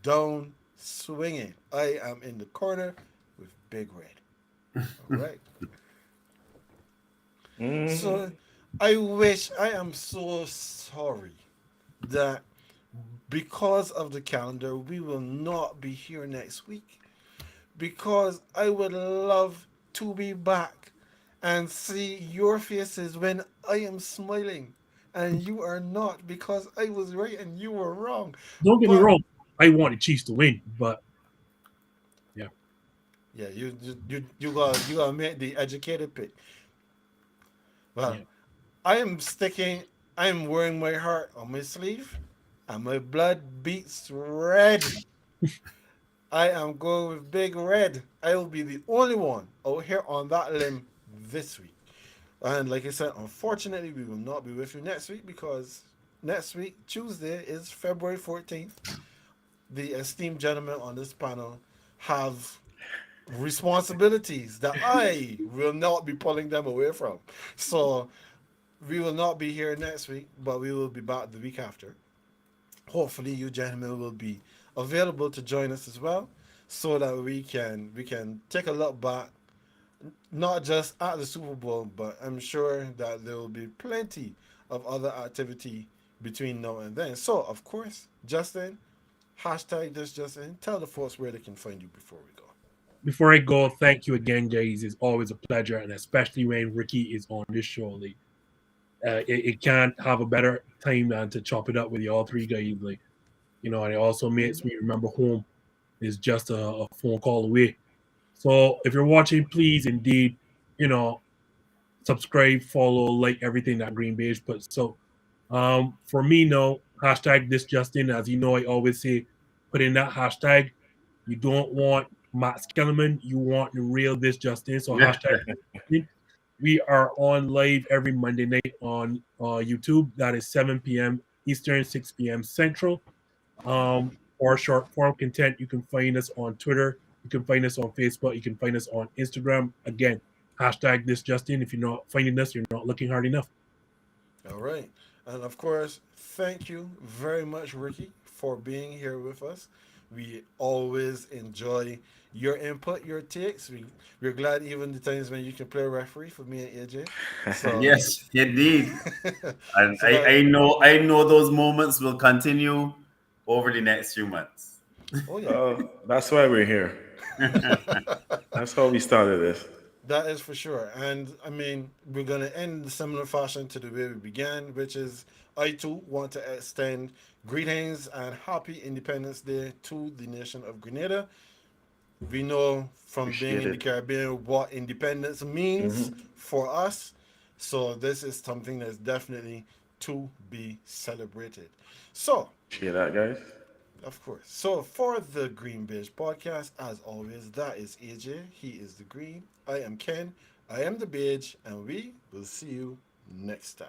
down swinging. I am in the corner with Big Red. All right. So I am so sorry that because of the calendar, we will not be here next week. Because I would love to be back and see your faces when I am smiling and you are not, because I was right and you were wrong. Don't get me But wrong. I want the Chiefs to win, but yeah. yeah, you gotta make the educated pick. Well, Yeah. I am sticking. I am wearing my heart on my sleeve, and my blood beats red. I am going with Big Red. I will be the only one out here on that limb this week. And like I said, unfortunately, we will not be with you next week because next week, Tuesday, is February 14th. The esteemed gentlemen on this panel have responsibilities that I will not be pulling them away from. So we will not be here next week, but we will be back the week after. Hopefully you gentlemen will be available to join us as well, so that we can take a look back, not just at the Super Bowl, but I'm sure that there will be plenty of other activity between now and then. So of course, Justin, hashtag this Justin, tell the folks where they can find you before we go. Before I go, thank you again, guys. It's always a pleasure, and especially when Ricky is on this show. Like, it can't have a better time than to chop it up with you all three guys. Like, and it also makes me remember home is just a phone call away. So if you're watching, please indeed, you know, subscribe, follow, like everything that GreenBaje puts. So for me, no, hashtag this Justin. As you know, I always say, put in that hashtag. You don't want Matt Skellerman, you want the real this Justin. So hashtag Justin. We are on live every Monday night on YouTube. That is 7 p.m. Eastern, 6 p.m. Central. For short form content, you can find us on Twitter. You can find us on Facebook. You can find us on Instagram. Again, hashtag this Justin. If you're not finding us, you're not looking hard enough. All right. And of course, thank you very much, Ricky, for being here with us. We always enjoy your input, your takes. We're glad even the times when you can play referee for me and AJ. So Yes, indeed. And so that I know those moments will continue over the next few months. oh yeah. That's why we're here. That's how we started this. That is for sure. And I mean, we're going to end the similar fashion to the way we began, which is I too want to extend greetings and happy Independence Day to the nation of Grenada. We know from being Appreciate in the it. Caribbean what independence means for us. So this is something that's definitely to be celebrated. So, Appreciate that, guys. of course. So for the GreenBaje podcast, as always, that is AJ. He is the green. I am Ken. I am the beige, and we will see you next time.